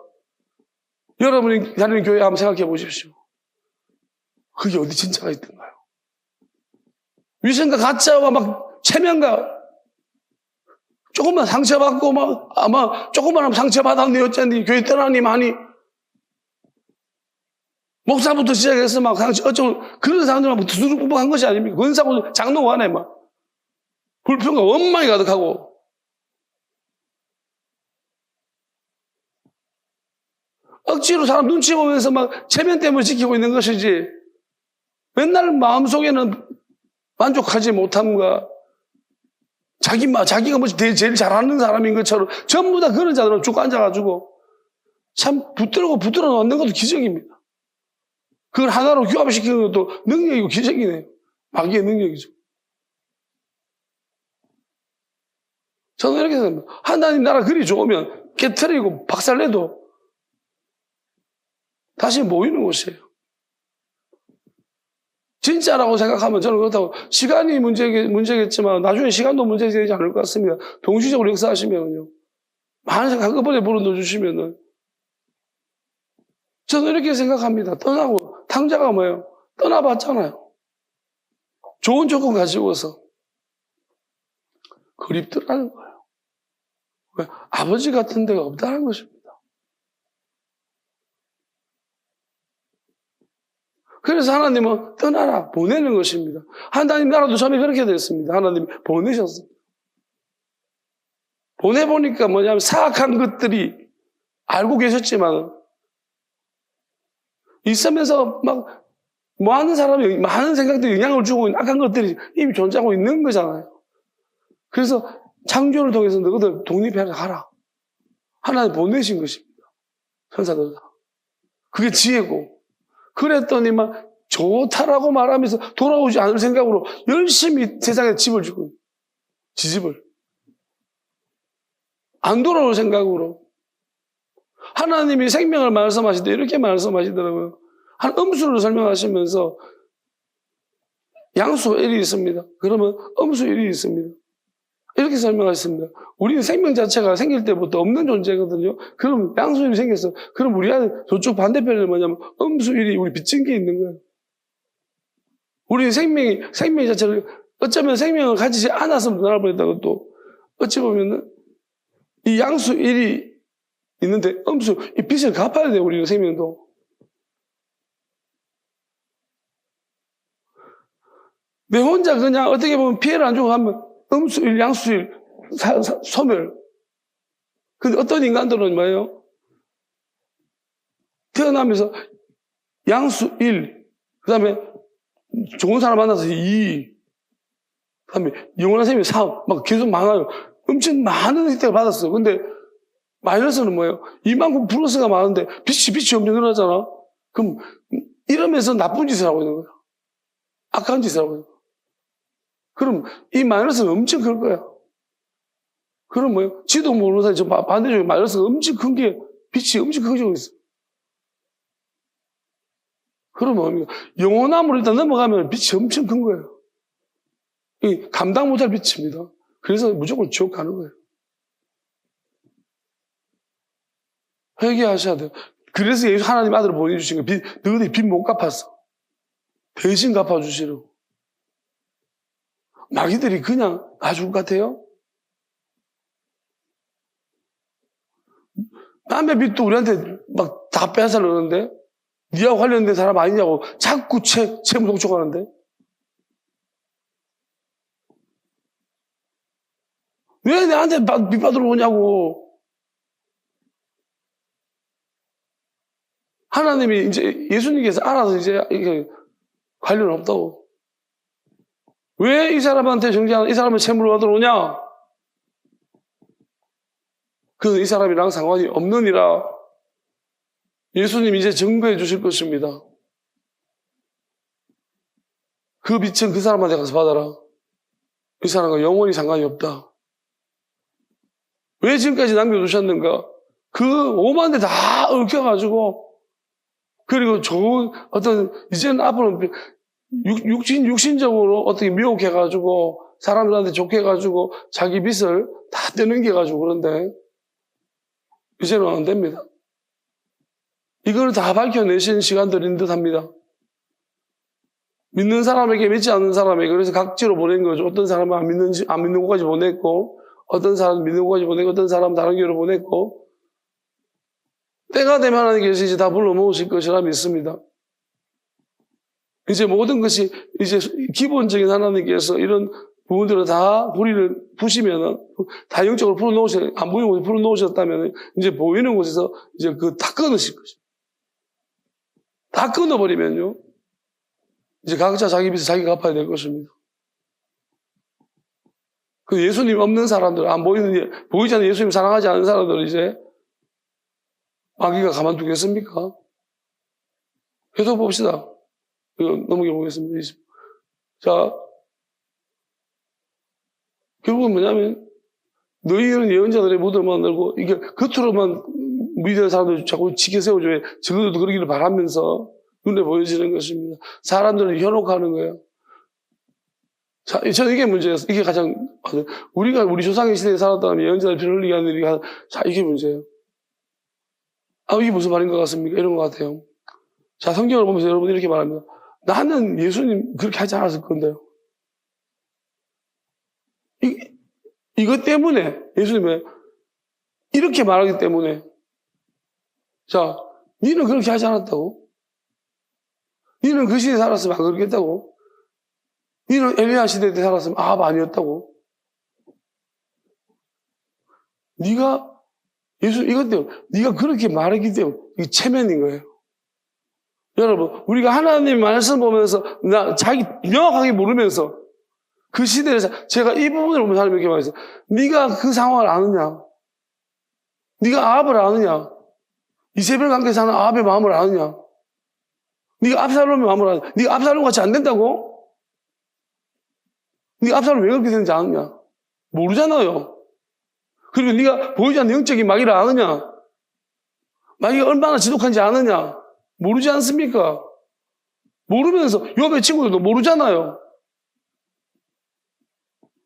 여러분이 다니는 교회 한번 생각해 보십시오. 그게 어디 진짜가 있던가요? 위선과 가짜와 막 체면과 조금만 상처받고 막 아마 조금만 하면 상처받았니 어쨌니 교회 떠나니 많이 목사부터 시작해서 막 상처 어쩌고 그런 사람들만 두드러 뿜한 것이 아닙니까? 권사고 장로관에 막 불평과 원망이 가득하고 억지로 사람 눈치 보면서 막 체면 때문에 지키고 있는 것이지 맨날 마음속에는 만족하지 못함과 자기가 뭐 제일 잘하는 사람인 것처럼 전부 다 그런 자들은 쭉 앉아가지고 참 붙들어 놓는 것도 기적입니다. 그걸 하나로 규합시키는 것도 능력이고 기적이네요. 마귀의 능력이죠. 저는 이렇게 생각합니다. 하나님 나라 그리 좋으면 깨트리고 박살내도 다시 모이는 곳이에요. 진짜라고 생각하면 저는 그렇다고 시간이 문제겠지만 나중에 시간도 문제가 되지 않을 것 같습니다. 동시적으로 역사하시면요. 많은 생각 한꺼번에 불어넣어주시면은 저는 이렇게 생각합니다. 떠나고 탕자가 뭐예요? 떠나봤잖아요. 좋은 조건 가지고서 그립더라는 거예요. 왜? 아버지 같은 데가 없다는 것입니다. 그래서 하나님은 떠나라 보내는 것입니다. 하나님 나라도 처음에 그렇게 됐습니다. 하나님이 보내셨습니다. 보내보니까 뭐냐면 사악한 것들이 알고 계셨지만 있으면서 막 많은 사람이 많은 생각들이 영향을 주고 있는 악한 것들이 이미 존재하고 있는 거잖아요. 그래서 창조를 통해서 너희들 독립해서 가라. 하나님 보내신 것입니다. 천사들 다. 그게 지혜고. 그랬더니 막 좋다라고 말하면서 돌아오지 않을 생각으로 열심히 세상에 집을 주고 지집을 안 돌아올 생각으로 하나님이 생명을 말씀하실 때 이렇게 말씀하시더라고요. 한 음수를 설명하시면서 양수 1이 있습니다. 그러면 음수 1이 있습니다. 이렇게 설명하셨습니다. 우리는 생명 자체가 생길 때부터 없는 존재거든요. 그럼 양수 1이 생겼어. 그럼 우리 안에 저쪽 반대편에 뭐냐면 음수 1이 우리 빚진 게 있는 거예요. 우리는 생명 자체를 어쩌면 생명을 가지지 않았으면 떠나버렸다고 또 어찌 보면은 이 양수 1이 있는데 음수 이 빚을 갚아야 돼요. 우리는 생명도. 내 혼자 그냥 어떻게 보면 피해를 안 주고 하면 음수 1, 양수 1, 소멸. 근데 어떤 인간들은 뭐예요? 태어나면서 양수 1, 그 다음에 좋은 사람 만나서 2, 그 다음에 영원한 생명 3, 막 계속 많아요. 엄청 많은 혜택을 받았어요. 근데 마이너스는 뭐예요? 이만큼 플러스가 많은데 빛이 엄청 늘어나잖아? 그럼 이러면서 나쁜 짓을 하고 있는 거야. 악한 짓을 하고 있는 거야. 그럼 이 마이너스는 엄청 클 거야. 그럼 뭐예요? 지도 모르는 사람이 저 반대쪽에 마이너스가 엄청 큰 게, 빛이 엄청 커지고 있어. 그러면 뭡니까? 영원함으로 일단 넘어가면 빛이 엄청 큰 거예요. 이 감당 못할 빛입니다. 그래서 무조건 지옥 가는 거예요. 회개하셔야 돼요. 그래서 예수 하나님 아들을 보내주신 거예요. 너희들이 빚 못 갚았어. 대신 갚아주시려고. 마귀들이 그냥 놔줄 것 같아요? 남의 빚도 우리한테 막 다 빼앗으려는데 니하고 관련된 사람 아니냐고 자꾸 채무 독촉하는데 왜 내한테 빚 받으러 오냐고. 하나님이 이제 예수님께서 알아서 이제 이게 관련 없다고. 왜 이 사람한테 정죄하는 이 사람은 채무를 받으러 오냐? 그 이 사람이랑 상관이 없느니라. 예수님 이제 증거해 주실 것입니다. 그 빛은 그 사람한테 가서 받아라. 이 사람과 영원히 상관이 없다. 왜 지금까지 남겨두셨는가? 그 5만 대 다 얽혀가지고 그리고 좋은 어떤 이제는 앞으로는 육신적으로 어떻게 미혹해가지고 사람들한테 좋게 해가지고 자기 빚을 다 떼넘겨가지고 그런데 이제는 안 됩니다. 이걸 다 밝혀내신 시간들인 듯 합니다. 믿는 사람에게 믿지 않는 사람에게 그래서 각지로 보낸 거죠. 어떤 사람은 안 믿는 곳까지 보냈고 어떤 사람은 믿는 곳까지 보냈고 어떤 사람은 다른 교회로 보냈고 때가 되면 하나님께서 이제 다 불러 모으실 것이라 믿습니다. 이제 모든 것이 이제 기본적인 하나님께서 이런 부분들을 다 뿌리를 부시면은 다 영적으로 안 보이는 곳에 풀어놓으셨다면 이제 보이는 곳에서 이제 다 끊으실 것입니다. 다 끊어버리면요. 이제 각자 자기 빚을 자기가 갚아야 될 것입니다. 그 예수님 없는 사람들, 보이지 않는 예수님 사랑하지 않는 사람들 이제 마귀가 가만두겠습니까? 계속 봅시다. 넘어가 보겠습니다. 자, 결국은 뭐냐면 너희는 예언자들의 무덤을 만들고 이게 겉으로만 믿는 사람들 자꾸 지켜 세워줘야 적어도 그러기를 바라면서 눈에 보여지는 것입니다. 사람들을 현혹하는 거예요. 자, 저는 이게 문제예요. 이게 가장 우리가 우리 조상의 시대에 살았다면 예언자들 피 흘리게 하는 일이 자, 이게 문제예요. 이게 무슨 말인 것 같습니까? 이런 것 같아요. 자, 성경을 보면서 여러분 이렇게 말합니다. 나는 예수님 그렇게 하지 않았을 건데요. 이것 때문에 예수님은 이렇게 말하기 때문에 자, 니는 그렇게 하지 않았다고? 니는 그 시대에 살았으면 안 그렇겠다고? 니는 엘리야 시대 때 살았으면 아니었다고? 네가 이것 때문에 네가 그렇게 말했기 때문에 이게 체면인 거예요. 여러분, 우리가 하나님 말씀 보면서 자기 명확하게 모르면서 그 시대에서 제가 이 부분을 보면 하나님 이렇게 말했어요. 네가 그 상황을 아느냐? 네가 아합을 아느냐? 이세벨 관계에 사는 아합의 마음을 아느냐? 네가 압살롬의 마음을 아느냐? 네가 압살롬 같이 안 된다고? 네가 압살롬 왜 그렇게 되는지 아느냐? 모르잖아요. 그리고 네가 보이지 않는 영적인 마귀를 아느냐? 마귀가 얼마나 지독한지 아느냐? 모르지 않습니까? 모르면서 욥의 친구들도 모르잖아요.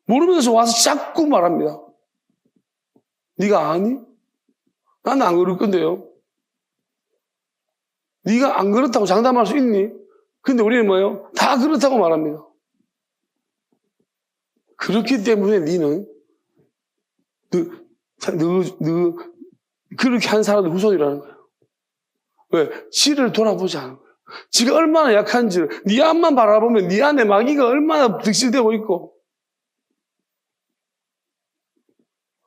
모르면서 와서 자꾸 말합니다. 네가 아니? 나는 안 그럴 건데요. 네가 안 그렇다고 장담할 수 있니? 근데 우리는 뭐예요? 다 그렇다고 말합니다. 그렇기 때문에 너는 그렇게 한 사람들 후손이라는 거예요. 왜? 지를 돌아보지 않은 거예요. 지가 얼마나 약한지를 네 앞만 바라보면 네 안에 마귀가 얼마나 득실되고 있고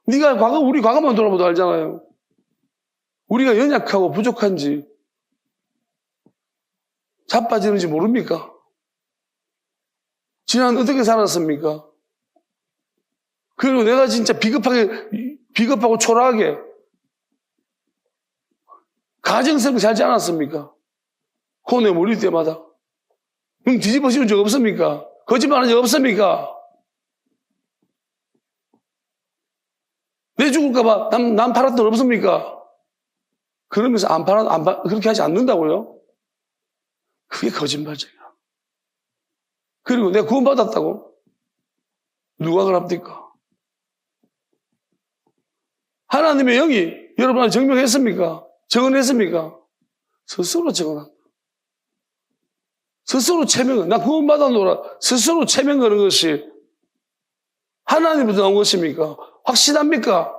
우리 과거만 돌아봐도 알잖아요. 우리가 연약하고 부족한지 자빠지는지 모릅니까? 지난 어떻게 살았습니까? 그리고 내가 진짜 비겁하고 초라하게 가정스럽게 살지 않았습니까? 혼에 몰릴 때마다. 그럼 뒤집어 씌운 적 없습니까? 거짓말한 적 없습니까? 내 죽을까봐 남 팔았던 돈 없습니까? 그러면서 그렇게 하지 않는다고요? 그게 거짓말쟁이야. 그리고 내가 구원받았다고? 누가 그럽니까? 하나님의 영이 여러분한테 증명했습니까? 증언했습니까? 스스로 증언한다. 스스로 체면, 나 구원받았노라. 스스로 체면 거는 것이 하나님부터 나온 것입니까? 확신합니까?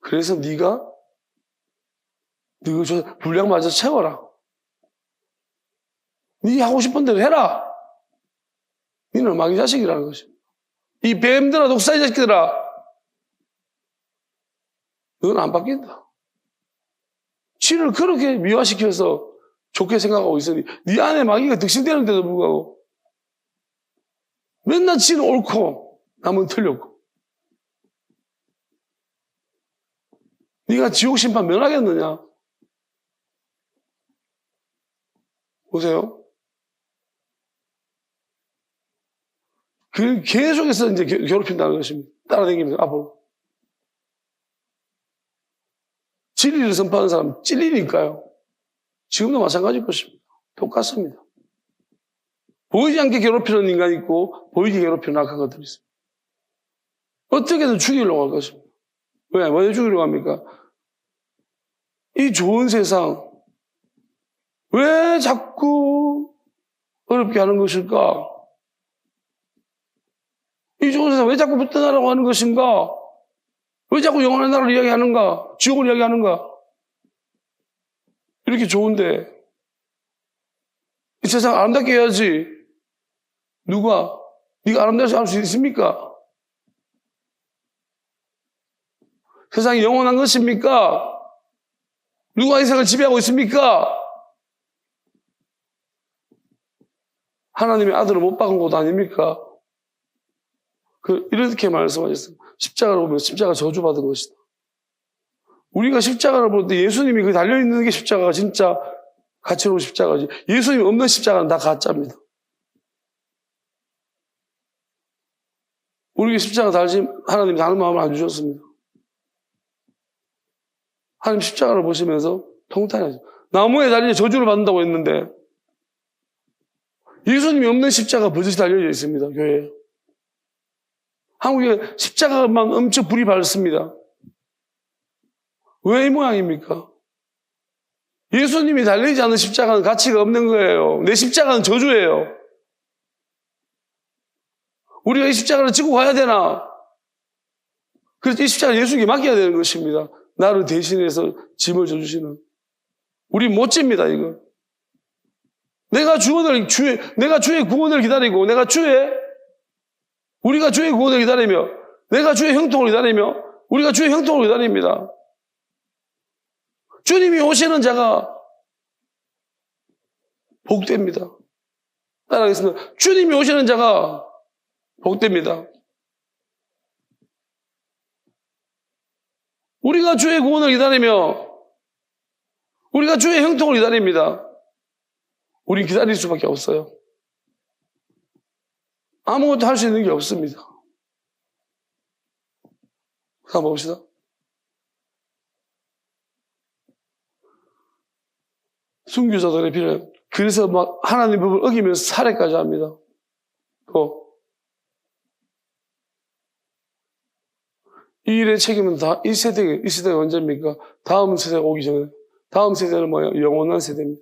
그래서 네가 분량 맞춰 채워라. 네 하고 싶은 대로 해라. 너는 마귀 자식이라는 것입니다. 이 뱀들아, 독사의 자식들아, 너는 안 바뀐다. 지를 그렇게 미화시켜서 좋게 생각하고 있으니 네 안에 마귀가 득실되는데도 불구하고 맨날 지는 옳고 남은 틀렸고 네가 지옥 심판 면하겠느냐? 보세요. 계속해서 이제 괴롭힌다는 것입니다. 따라다니면서 앞으로. 진리를 선포하는 사람 찔리니까요. 지금도 마찬가지일 것입니다. 똑같습니다. 보이지 않게 괴롭히는 인간이 있고 보이게 괴롭히는 악한 것들이 있습니다. 어떻게든 죽이려고 할 것입니다. 왜 죽이려고 합니까? 이 좋은 세상 왜 자꾸 어렵게 하는 것일까? 이 좋은 세상 왜 자꾸 붙어나라고 하는 것인가? 왜 자꾸 영원한 나라를 이야기하는가? 지옥을 이야기하는가? 이렇게 좋은데 이 세상 아름답게 해야지. 누가? 네가 아름답게 할 수 있습니까? 세상이 영원한 것입니까? 누가 이 세상을 지배하고 있습니까? 하나님의 아들을 못 박은 것 아닙니까? 이렇게 말씀하셨어요. 십자가를 보면 십자가 저주받은 것이다. 우리가 십자가를 볼 때 예수님이 그 달려있는 게 십자가가 진짜 가치로운 십자가지. 예수님 없는 십자가는 다 가짜입니다. 우리에게 십자가 달지 하나님이 다른 마음을 안 주셨습니다. 하나님 십자가를 보시면서 통탄하죠. 나무에 달려 저주를 받는다고 했는데 예수님이 없는 십자가 버젓이 달려져 있습니다. 교회에. 한국에 십자가만 엄청 불이 밝습니다. 왜 이 모양입니까? 예수님이 달리지 않는 십자가는 가치가 없는 거예요. 내 십자가는 저주예요. 우리가 이 십자가를 지고 가야 되나? 그래서 이 십자가를 예수님께 맡겨야 되는 것입니다. 나를 대신해서 짐을 져주시는. 우리 못 집니다, 이거. 내가 주의 구원을 기다리고, 우리가 주의 구원을 기다리며, 내가 주의 형통을 기다리며, 우리가 주의 형통을 기다립니다. 주님이 오시는 자가 복됩니다. 따라하겠습니다. 주님이 오시는 자가 복됩니다. 우리가 주의 구원을 기다리며, 우리가 주의 형통을 기다립니다. 우린 기다릴 수밖에 없어요. 아무것도 할 수 있는 게 없습니다. 한번 봅시다. 순교자들의 피를 그래서 막 하나님 법을 어기면서 살해까지 합니다. 또 이 일의 책임은 다 이 세대가 언제입니까? 다음 세대가 오기 전에. 다음 세대는 뭐예요? 영원한 세대입니다.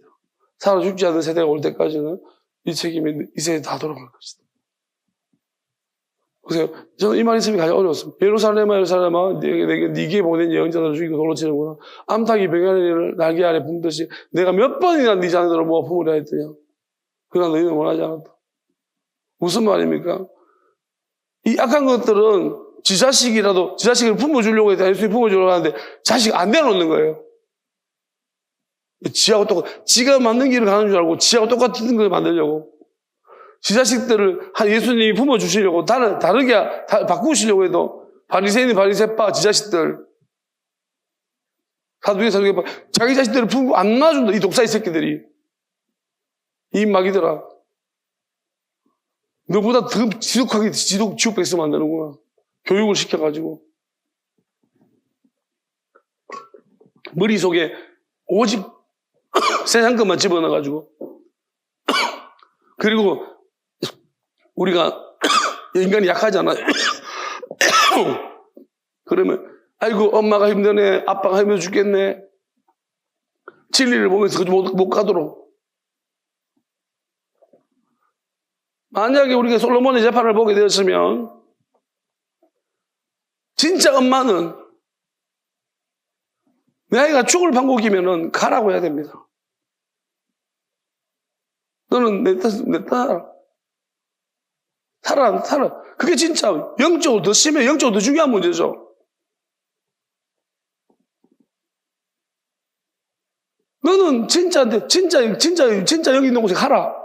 살아 죽지 않은 세대가 올 때까지는 이 책임이 이 세대 다 돌아갈 것이다. 보세요. 저는 이 말이 있으면 가장 어려웠습니다. 예루살렘아, 네게 보낸 예언자들을 죽이고 돌로 치는구나. 암탉이 병아리를 날개 아래 품듯이 내가 몇 번이나 네 자녀들을 모아 품으려 했더냐. 그러나 너희는 원하지 않았다. 무슨 말입니까? 이 악한 것들은 지 자식을 품어주려고 해서 예수님이 품어주려고 하는데 자식 안 내놓는 거예요. 지가 맞는 길을 가는 줄 알고 지하고 똑같은 걸 만들려고. 지 자식들을 예수님이 품어주시려고 다르게 바꾸시려고 해도 바리새인이 바리새파 지 자식들 사두개파 자기 자식들을 품고 안 놔준다. 이 독사의 새끼들이. 이 마귀들아. 너보다 더 지독하게 지옥 백성 만드는구나. 교육을 시켜가지고. 머릿속에 오직 세상 것만 집어넣어가지고 그리고 우리가 인간이 약하잖아요. 그러면 아이고 엄마가 힘드네, 아빠가 힘들어 죽겠네, 진리를 보면서 못 가도록. 만약에 우리가 솔로몬의 재판을 보게 되었으면 진짜 엄마는 내 아이가 죽을 판국이면은 가라고 해야 됩니다. 너는 내 딸 살아. 그게 진짜 영적으로 더 심해, 영적으로 더 중요한 문제죠. 너는 진짜 여기 있는 곳에 가라.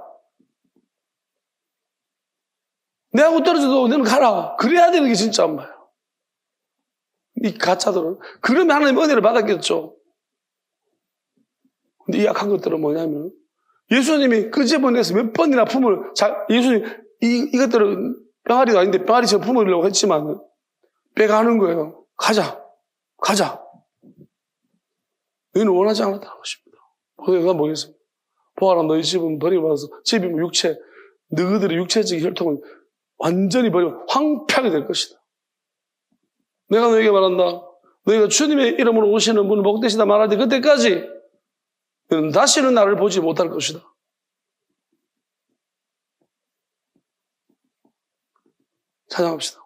내하고 떨어져도 너는 가라. 그래야 되는 게 진짜 엄마야. 이 가짜들은. 그러면 하나님 은혜를 받았겠죠. 근데 이 약한 것들은 뭐냐면 예수님이 그 집안에서 몇 번이나 품을 예수님 이것들은 병아리도 아닌데 병아리처럼 품으려고 했지만 빼가는 거예요. 가자. 너희는 원하지 않았다는 것입니다. 그가 뭐겠습니까? 보아라, 너희 집은 버림받아서 집이면 육체, 너희들의 육체적인 혈통은 완전히 버리면 황폐하게 될 것이다. 내가 너에게 말한다. 너희가 주님의 이름으로 오시는 분은 복되시다 말할 때 그때까지 너는 다시는 나를 보지 못할 것이다. 찬양합시다.